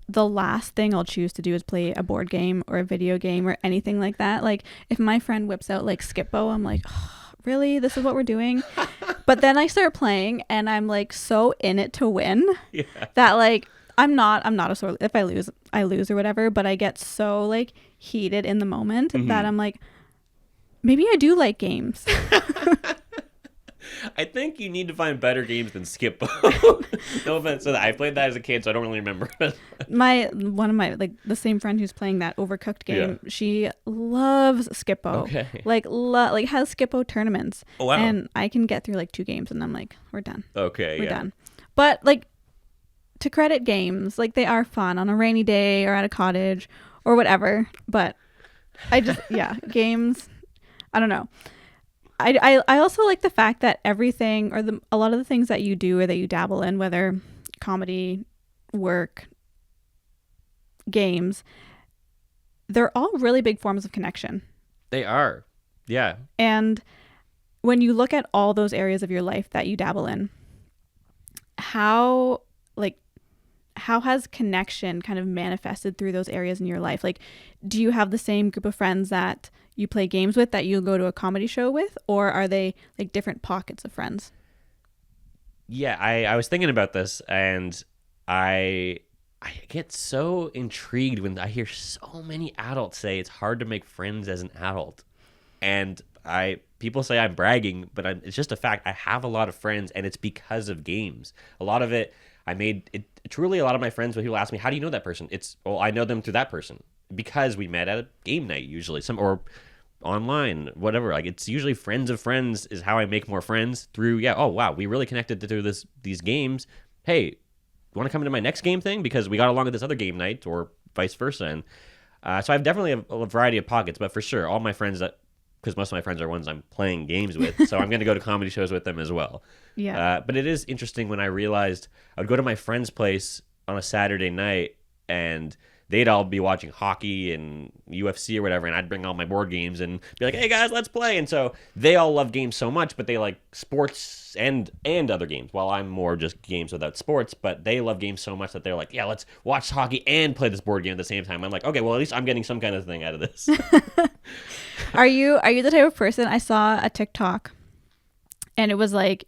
the last thing I'll choose to do is play a board game or a video game or anything like that. Like, if my friend whips out like Skip-Bo, I'm like, oh, really? This is what we're doing? But then I start playing and I'm like so in it to win that like I'm not a sore. If I lose or whatever, but I get so like heated in the moment that I'm like, maybe I do like games. I think you need to find better games than Skip-Bo. No offense. So I played that as a kid, so I don't really remember. One of my, like, the same friend who's playing that Overcooked game, she loves Skip-Bo. Okay. Like has Skip-Bo tournaments. Oh, wow. And I can get through like 2 games and I'm like, we're done. Okay. We're done. But like, to credit games, like, they are fun on a rainy day or at a cottage or whatever. But I just, games, I don't know. I also like the fact that everything or a lot of the things that you do or that you dabble in, whether comedy, work, games, they're all really big forms of connection. They are. Yeah. And when you look at all those areas of your life that you dabble in, how has connection kind of manifested through those areas in your life? Like, do you have the same group of friends that you play games with that you'll go to a comedy show with, or are they like different pockets of friends? Yeah, I was thinking about this, and I get so intrigued when I hear so many adults say it's hard to make friends as an adult. And people say I'm bragging, but it's just a fact. I have a lot of friends, and it's because of games. A lot of it, truly a lot of my friends, when people ask me, how do you know that person? I know them through that person because we met at a game night usually, or online, whatever. Like, it's usually friends of friends is how I make more friends through, oh, wow, we really connected through these games. Hey, you want to come to my next game thing? Because we got along at this other game night, or vice versa. And so I have definitely a variety of pockets, but for sure, all my friends because most of my friends are ones I'm playing games with, so I'm going to go to comedy shows with them as well. Yeah. But it is interesting when I realized I would go to my friend's place on a Saturday night, and they'd all be watching hockey and UFC or whatever, and I'd bring all my board games and be like, hey guys, let's play. And so they all love games so much, but they like sports and other games, while I'm more just games without sports. But they love games so much that they're like, yeah, let's watch hockey and play this board game at the same time. I'm like, okay, well, at least I'm getting some kind of thing out of this. Are you the type of person? I saw a TikTok, and it was like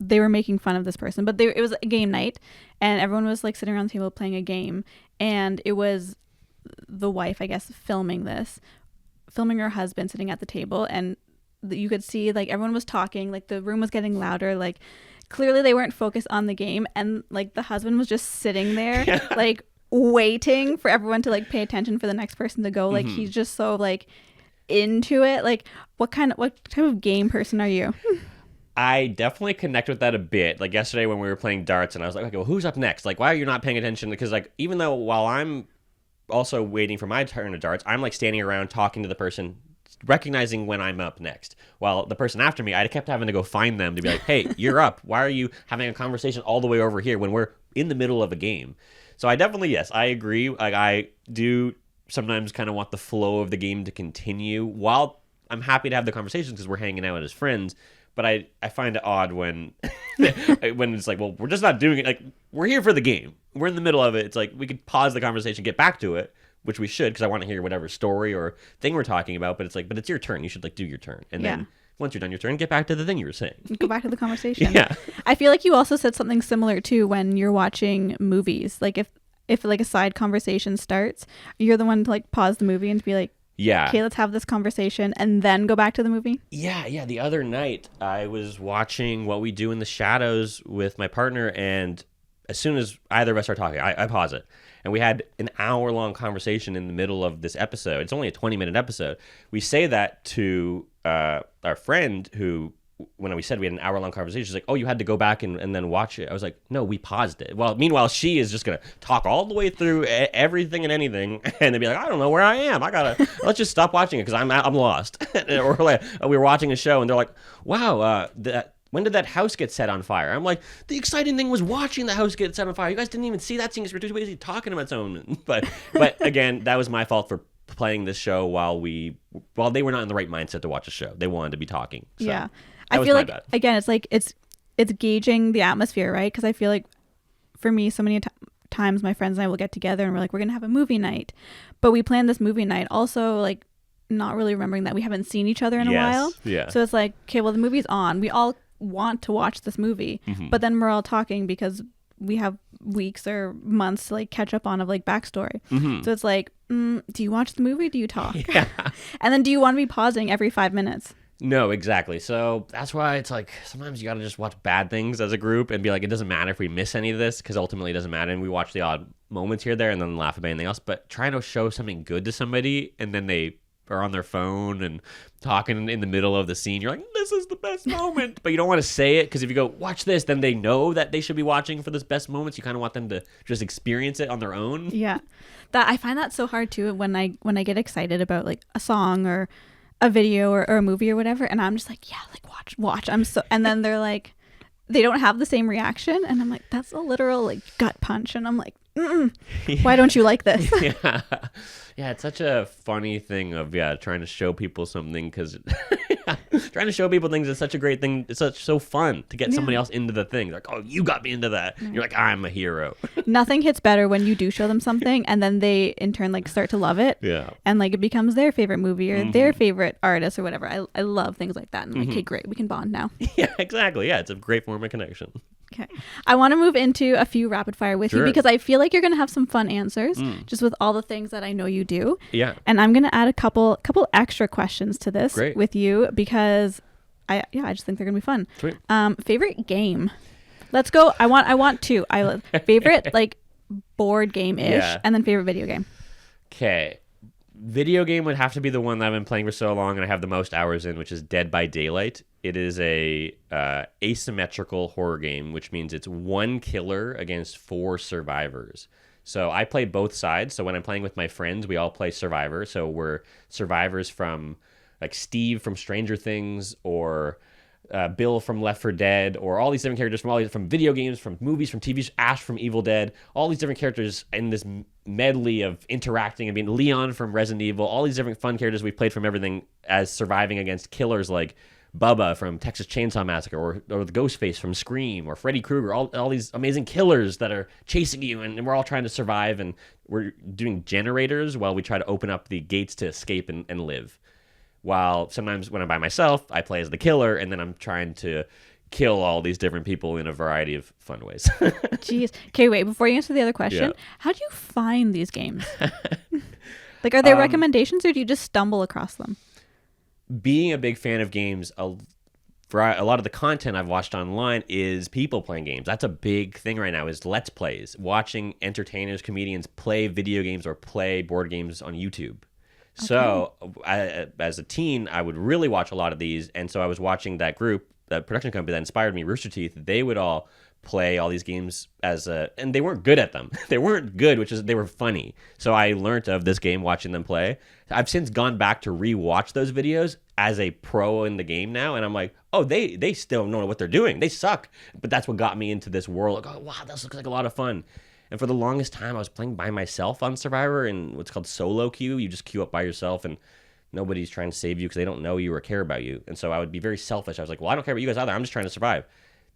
they were making fun of this person, but it was a game night, and everyone was like sitting around the table playing a game, and it was the wife, I guess, filming her husband sitting at the table, and you could see like everyone was talking, like the room was getting louder, like clearly they weren't focused on the game, and like the husband was just sitting there like waiting for everyone to like pay attention for the next person to go. Like he's just so like into it. Like what type of game person are you? I definitely connect with that a bit. Like yesterday when we were playing darts, and I was like, okay, well, who's up next? Like, why are you not paying attention? Because like, even though while I'm also waiting for my turn of darts, I'm like standing around talking to the person, recognizing when I'm up next. While the person after me, I kept having to go find them to be like, hey, you're up. Why are you having a conversation all the way over here when we're in the middle of a game? So I definitely, yes, I agree. Like I do sometimes kind of want the flow of the game to continue while I'm happy to have the conversations because we're hanging out as friends. But I find it odd when it's like, well, we're just not doing it. Like, we're here for the game. We're in the middle of it. It's like we could pause the conversation, get back to it, which we should, because I want to hear whatever story or thing we're talking about. But it's like, but it's your turn. You should like do your turn. And then once you're done your turn, get back to the thing you were saying. Go back to the conversation. Yeah. I feel like you also said something similar too when you're watching movies. Like if like a side conversation starts, you're the one to like pause the movie and to be like, yeah, okay, let's have this conversation and then go back to the movie. Yeah. The other night I was watching What We Do in the Shadows with my partner, and as soon as either of us are talking, I pause it. And we had an hour-long conversation in the middle of this episode. It's only a 20-minute episode. We say that to our friend who, when we said we had an hour-long conversation, she's like, oh, you had to go back and then watch it. I was like, no, we paused it. Well, meanwhile, she is just going to talk all the way through everything and anything, and then be like, I don't know where I am. Let's just stop watching it because I'm lost. Or like, we were watching a show, and they're like, wow, when did that house get set on fire? I'm like, the exciting thing was watching the house get set on fire. You guys didn't even see that scene because we're too busy talking about something. But again, that was my fault for playing this show while they were not in the right mindset to watch a show. They wanted to be talking. So yeah. I feel like, again, it's like it's gauging the atmosphere, right? Because I feel like for me, so many times my friends and I will get together and we're like, we're going to have a movie night. But we planned this movie night also like not really remembering that we haven't seen each other in a while. Yeah. So it's like, okay, well, the movie's on. We all want to watch this movie, but then we're all talking because we have weeks or months to like catch up on of like backstory. So it's like, do you watch the movie? Do you talk? Yeah. And then do you want to be pausing every 5 minutes? No, exactly. So that's why it's like sometimes you got to just watch bad things as a group and be like, it doesn't matter if we miss any of this because ultimately it doesn't matter. And we watch the odd moments here, there, and then laugh about anything else. But trying to show something good to somebody and then they are on their phone and talking in the middle of the scene, you're like, this is the best moment. But you don't want to say it because if you go, watch this, then they know that they should be watching for this best moments. You kind of want them to just experience it on their own. Yeah. That I find that so hard too when I get excited about like a song or a video or a movie or whatever, and I'm just like, yeah, like watch. And then they're like, they don't have the same reaction, and I'm like, that's a literal like gut punch, and I'm like, why don't you like this? Yeah, it's such a funny thing of trying to show people something because trying to show people things is such a great thing. It's so fun to get somebody else into the thing. They're like, oh, you got me into that. You're like, I'm a hero. Nothing hits better when you do show them something and then they in turn like start to love it. Yeah. And like it becomes their favorite movie or their favorite artist or whatever. I love things like that. And I'm like, okay, great, we can bond now. Yeah, exactly. Yeah, it's a great form of connection. Okay. I want to move into a few rapid fire with you because I feel like you're going to have some fun answers just with all the things that I know you do. Yeah. And I'm going to add a couple extra questions to this with you because I just think they're going to be fun. Sweet. Favorite game. Let's go. I want two. Favorite like board game-ish and then favorite video game. Okay. Video game would have to be the one that I've been playing for so long and I have the most hours in, which is Dead by Daylight. It is a asymmetrical horror game, which means it's one killer against 4 survivors. So I play both sides. So when I'm playing with my friends, we all play survivor. So we're survivors from like Steve from Stranger Things or Bill from Left 4 Dead, or all these different characters from video games, from movies, from TVs, Ash from Evil Dead, all these different characters in this medley of interacting and being Leon from Resident Evil, all these different fun characters we've played from everything as surviving against killers like Bubba from Texas Chainsaw Massacre, or the Ghostface from Scream, or Freddy Krueger, all these amazing killers that are chasing you, and we're all trying to survive, and we're doing generators while we try to open up the gates to escape and live. While sometimes when I'm by myself, I play as the killer, and then I'm trying to kill all these different people in a variety of fun ways. Jeez. Okay, wait, before you answer the other question, Yeah. how do you find these games? Like, are there recommendations, or do you just stumble across them? Being a big fan of games, for a lot of the content I've watched online is people playing games. That's a big thing right now, is Let's Plays, watching entertainers, comedians play video games or play board games on YouTube. Okay. So as a teen, I would really watch a lot of these. And so I was watching that group, that production company that inspired me, Rooster Teeth. They would all play all these games and they weren't good at them. They weren't good, they were funny. So I learned of this game watching them play. I've since gone back to rewatch those videos as a pro in the game now, and I'm like, oh, they still don't know what they're doing. They suck. But that's what got me into this world. Like, oh, wow, this looks like a lot of fun. And for the longest time, I was playing by myself on Survivor in what's called solo queue. You just queue up by yourself, and nobody's trying to save you because they don't know you or care about you. And so I would be very selfish. I was like, well, I don't care about you guys either. I'm just trying to survive.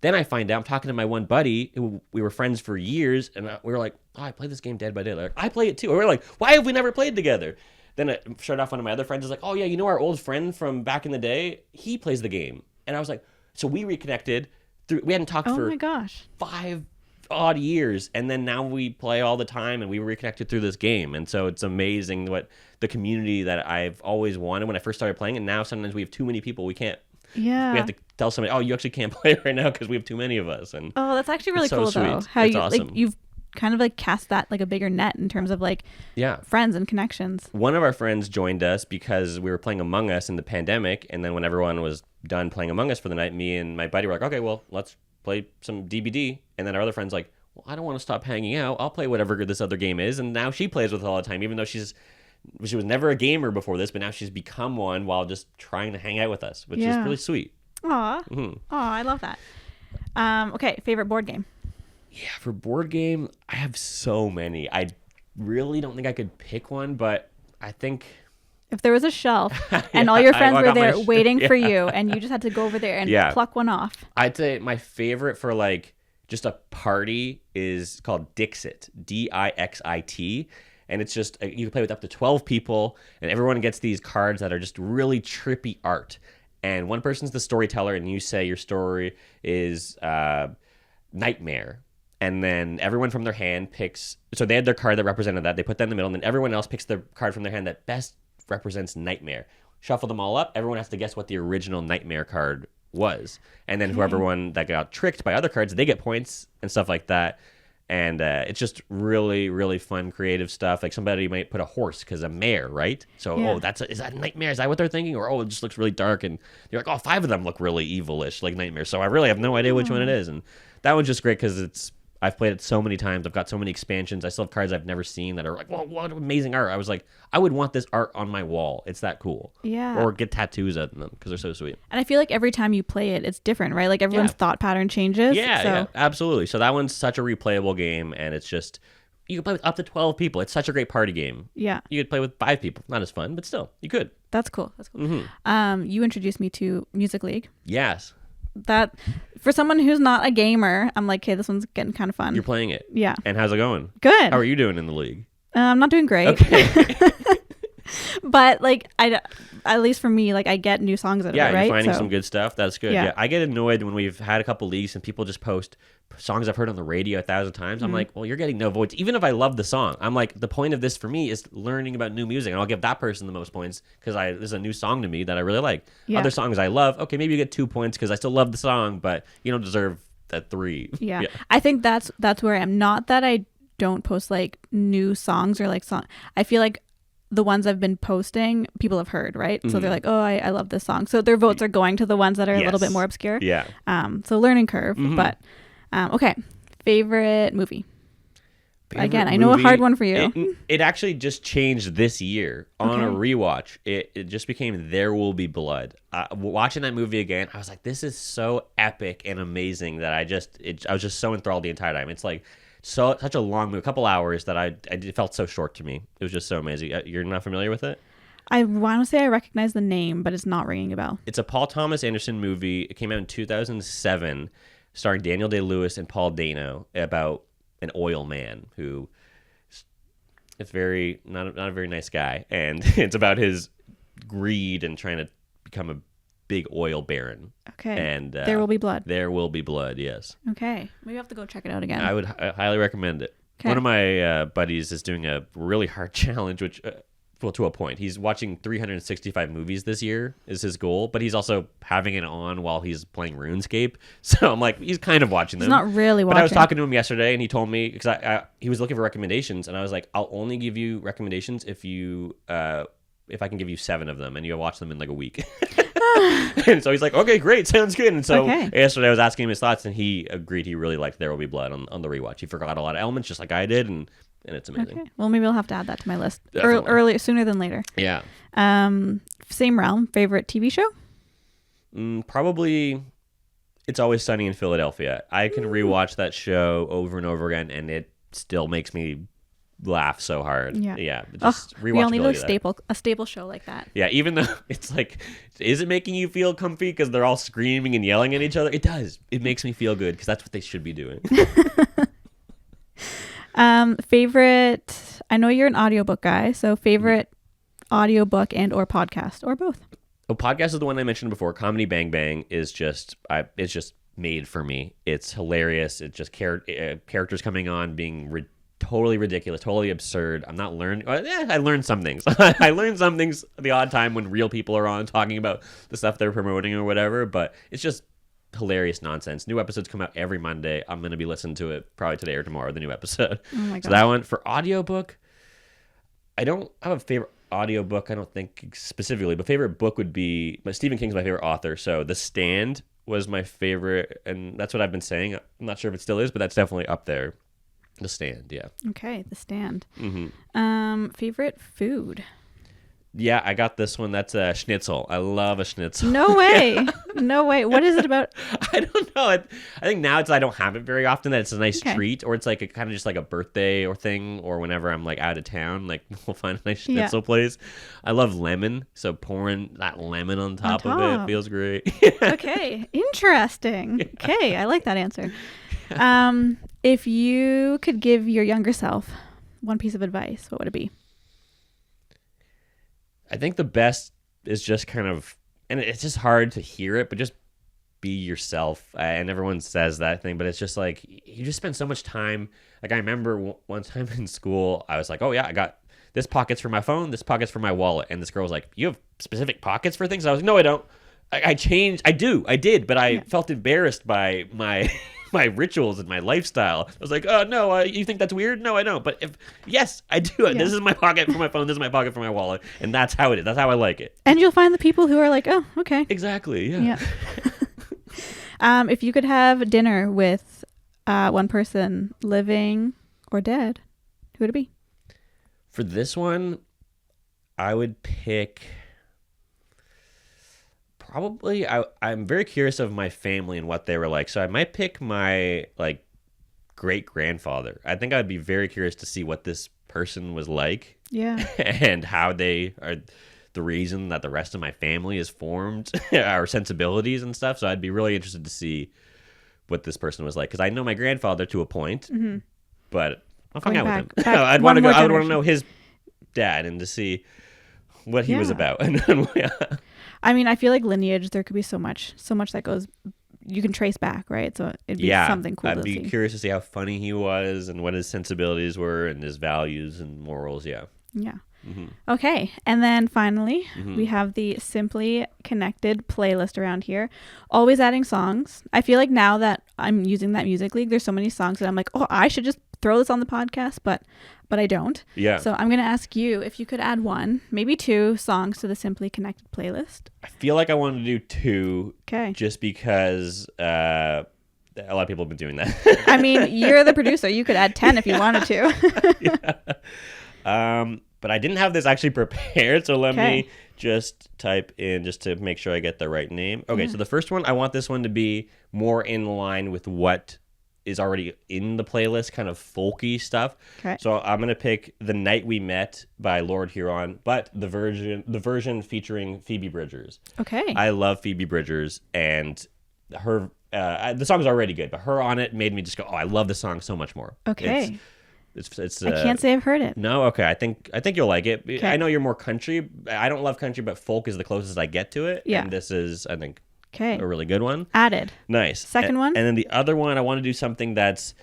Then I find out, I'm talking to my one buddy, who we were friends for years, and we were like, oh, I play this game Dead by Daylight. Like, I play it too. And we were like, why have we never played together? Then I showed off one of my other friends. Is like, oh, yeah, you know our old friend from back in the day? He plays the game. And I was like, so we reconnected. We hadn't talked for my gosh, 5 odd years, and then now we play all the time, and we reconnected through this game. And so it's amazing what the community that I've always wanted when I first started playing, and now sometimes we have too many people. We have to tell somebody, oh, you actually can't play right now because we have too many of us. And that's actually really cool, sweet. Though. How it's awesome. Like, you've kind of like cast that like a bigger net in terms of like friends and connections. One of our friends joined us because we were playing Among Us in the pandemic, and then when everyone was done playing Among Us for the night, me and my buddy were like, okay, well, let's play some DBD. And then our other friend's like, well, I don't want to stop hanging out. I'll play whatever this other game is. And now she plays with it all the time, even though she was never a gamer before this, but now she's become one while just trying to hang out with us, which is really sweet. Aw. Mm-hmm. Aw, I love that. Okay, favorite board game? Yeah, for board game, I have so many. I really don't think I could pick one, but I think if there was a shelf and all your friends were there waiting for you, and you just had to go over there and pluck one off. I'd say my favorite for like just a party is called Dixit, Dixit. And it's just, you can play with up to 12 people, and everyone gets these cards that are just really trippy art. And one person's the storyteller, and you say your story is Nightmare. And then everyone from their hand picks, so they had their card that represented that. They put that in the middle, and then everyone else picks the card from their hand that best represents Nightmare. Shuffle them all up. Everyone has to guess what the original Nightmare card was. And then whoever one that got tricked by other cards, they get points and stuff like that. And it's just really, really fun, creative stuff. Like somebody might put a horse because a mare, right? So, is that Nightmare? Is that what they're thinking? Or, it just looks really dark. And you're like, 5 of them look really evil-ish, like Nightmare. So I really have no idea which one it is. And that one's just great because I've played it so many times. I've got so many expansions. I still have cards I've never seen that are like, whoa, what amazing art. I was like, I would want this art on my wall. It's that cool. Yeah. Or get tattoos of them because they're so sweet. And I feel like every time you play it, it's different, right? Like everyone's thought pattern changes. Yeah, absolutely. So that one's such a replayable game, and it's just, you can play with up to 12 people. It's such a great party game. Yeah. You could play with 5 people. Not as fun, but still, you could. That's cool. Mm-hmm. You introduced me to Music League. Yes. That, for someone who's not a gamer, I'm like, hey, this one's getting kind of fun. You're playing it. Yeah. And how's it going? Good. How are you doing in the league? I'm not doing great. Okay. But like, at least for me, like I get new songs out of it, right? Yeah, you're finding some good stuff. That's good. Yeah. I get annoyed when we've had a couple leagues and people just post songs I've heard on the radio 1,000 times. I'm like, well, you're getting no votes. Even if I love the song, I'm like, the point of this for me is learning about new music, and I'll give that person the most points because this is a new song to me that I really like. Yeah. Other songs I love, okay, maybe you get 2 points because I still love the song, but you don't deserve that 3. Yeah. I think that's where I am. Not that I don't post like new songs or like I feel like the ones I've been posting, people have heard, right? So they're like, oh, I love this song. So their votes are going to the ones that are a little bit more obscure. Yeah. So learning curve. But okay. Favorite movie? Again, I know a hard one for you. It actually just changed this year on a rewatch. It just became There Will Be Blood. Watching that movie again, I was like, this is so epic and amazing that I was just so enthralled the entire time. It's like such a long movie, a couple hours that it felt so short to me. It was just so amazing. You're not familiar with it? I want to say I recognize the name, but it's not ringing a bell. It's a Paul Thomas Anderson movie. It came out in 2007, starring Daniel Day-Lewis and Paul Dano, about an oil man who is not a very nice guy, and it's about his greed and trying to become a big oil baron. Okay. And There Will Be Blood. There Will Be Blood. Yes. Okay. Maybe I have to go check it out again. I would highly recommend it. Okay. One of my buddies is doing a really hard challenge, which. Well, to a point. He's watching 365 movies this year is his goal, but he's also having it on while he's playing RuneScape. So I'm like, he's kind of watching them. He's not really watching. But I was talking to him yesterday, and he told me, because he was looking for recommendations, and I was like, I'll only give you recommendations if I can give you 7 of them, and you watch them in like a week. And so he's like, okay, great, sounds good. And so yesterday I was asking him his thoughts, and he agreed he really liked There Will Be Blood on the rewatch. He forgot a lot of elements, just like I did, and it's amazing. Okay. Well, maybe I'll have to add that to my list sooner than later. Yeah. Same realm. Favorite TV show? Probably It's Always Sunny in Philadelphia. I can rewatch that show over and over again, and it still makes me laugh so hard. Yeah. Just rewatchability. We only need a staple show like that. Yeah, even though it's like, is it making you feel comfy because they're all screaming and yelling at each other? It does. It makes me feel good because that's what they should be doing. Favorite, I know you're an audiobook guy, so favorite audiobook and or podcast or both? Oh, podcast is the one I mentioned before. Comedy Bang Bang is it's just made for me. It's hilarious. It's just characters coming on being totally ridiculous, totally absurd. I'm not learning. I learned some things. I learned some things the odd time when real people are on talking about the stuff they're promoting or whatever, but it's just hilarious nonsense. New episodes come out every Monday. I'm going to be listening to it probably today or tomorrow, the new episode. Oh my God. So that one. For audiobook, I don't have a favorite audiobook, I don't think specifically, but favorite book would be, Stephen King's my favorite author, so The Stand was my favorite, and that's what I've been saying. I'm not sure if it still is, but that's definitely up there. The Stand, yeah. Okay, The Stand. Mm-hmm. Favorite food? Yeah, I got this one. That's a schnitzel. I love a schnitzel. No way. No way. What is it about? I don't know. I think now I don't have it very often, that it's a nice treat, or it's like a kind of just like a birthday or thing, or whenever I'm like out of town, like we'll find a nice schnitzel place. I love lemon, so pouring that lemon on top of it feels great. Okay, interesting. Yeah. Okay, I like that answer. If you could give your younger self one piece of advice, what would it be? I think the best is just kind of, and it's just hard to hear it, but just be yourself. And everyone says that thing, but it's just like, you just spend so much time. Like I remember one time in school, I was like, oh yeah, I got this pocket's for my phone, this pocket's for my wallet. And this girl was like, you have specific pockets for things? I was like, no, I don't. I changed. I did, but I felt embarrassed by my rituals and my lifestyle. I was like, oh no, you think that's weird? No, I don't. But yes, I do. Yeah. This is my pocket for my phone. This is my pocket for my wallet. And that's how it is. That's how I like it. And you'll find the people who are like, oh, okay. Exactly. Yeah. If you could have dinner with one person, living or dead, who would it be? For this one, I would pick... Probably, I'm very curious of my family and what they were like. So I might pick my great-grandfather. I think I'd be very curious to see what this person was like. Yeah. And how they are the reason that the rest of my family is formed, our sensibilities and stuff. So I'd be really interested to see what this person was like. Because I know my grandfather to a point, but I'll find out with him. I'd want to know his dad and to see what he was about. I mean, I feel like lineage, there could be so much that goes, you can trace back, right? So it'd be something cool to see. I'd be curious to see how funny he was and what his sensibilities were and his values and morals, yeah. Yeah. Mm-hmm. Okay. And then finally, we have the Simply Connected playlist around here. Always adding songs. I feel like now that I'm using that music league, there's so many songs that I'm like, oh, I should just throw this on the podcast, but I don't. Yeah. So I'm going to ask you if you could add one, maybe 2 songs to the Simply Connected playlist. I feel like I want to do 2. Okay. Just because A lot of people have been doing that. I mean, you're the producer. You could add 10 if you wanted to. Yeah. But I didn't have this actually prepared, so let me just type in just to make sure I get the right name. Okay, so the first one, I want this one to be more in line with what is already in the playlist, kind of folky stuff. Okay. So I'm gonna pick "The Night We Met" by Lord Huron, but the version featuring Phoebe Bridgers. Okay. I love Phoebe Bridgers, and her the song's already good, but her on it made me just go, oh, I love this song so much more. Okay. It's I can't say I've heard it. No, okay. I think you'll like it. Okay. I know you're more country. I don't love country, but folk is the closest I get to it. Yeah. And this is, I think, Okay. a really good one. Added. Nice. Second one? And then the other one, I want to do something that's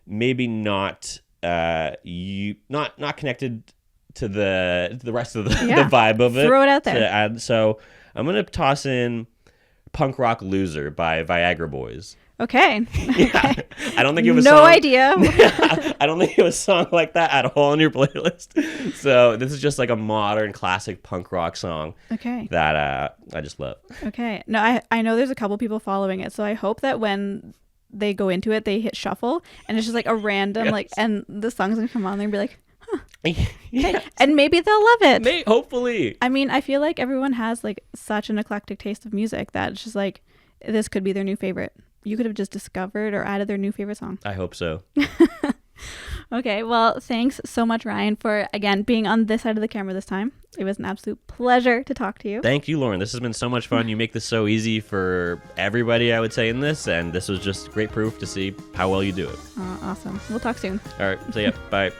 maybe not not connected to the rest of the vibe of it. Throw it out there. To add. So I'm gonna toss in "Punk Rock Loser" by Viagra Boys. Okay. Yeah. I don't think you have a no song. idea. I don't think you have a song like that at all on your playlist. So this is just like a modern classic punk rock song. Okay. That I just love. Okay. No, I know there's a couple people following it, so I hope that when they go into it, they hit shuffle, and it's just like a random like, and the song's gonna come on there and be like, huh. Yes. And maybe they'll love it. Hopefully. I mean, I feel like everyone has like such an eclectic taste of music that it's just like this could be their new favorite. You could have just discovered or added their new favorite song. I hope so. Okay, well, thanks so much, Ryan, for, again, being on this side of the camera this time. It was an absolute pleasure to talk to you. Thank you, Lauren. This has been so much fun. You make this so easy for everybody, I would say, in this. And this was just great proof to see how well you do it. Awesome. We'll talk soon. All right. See ya. Bye.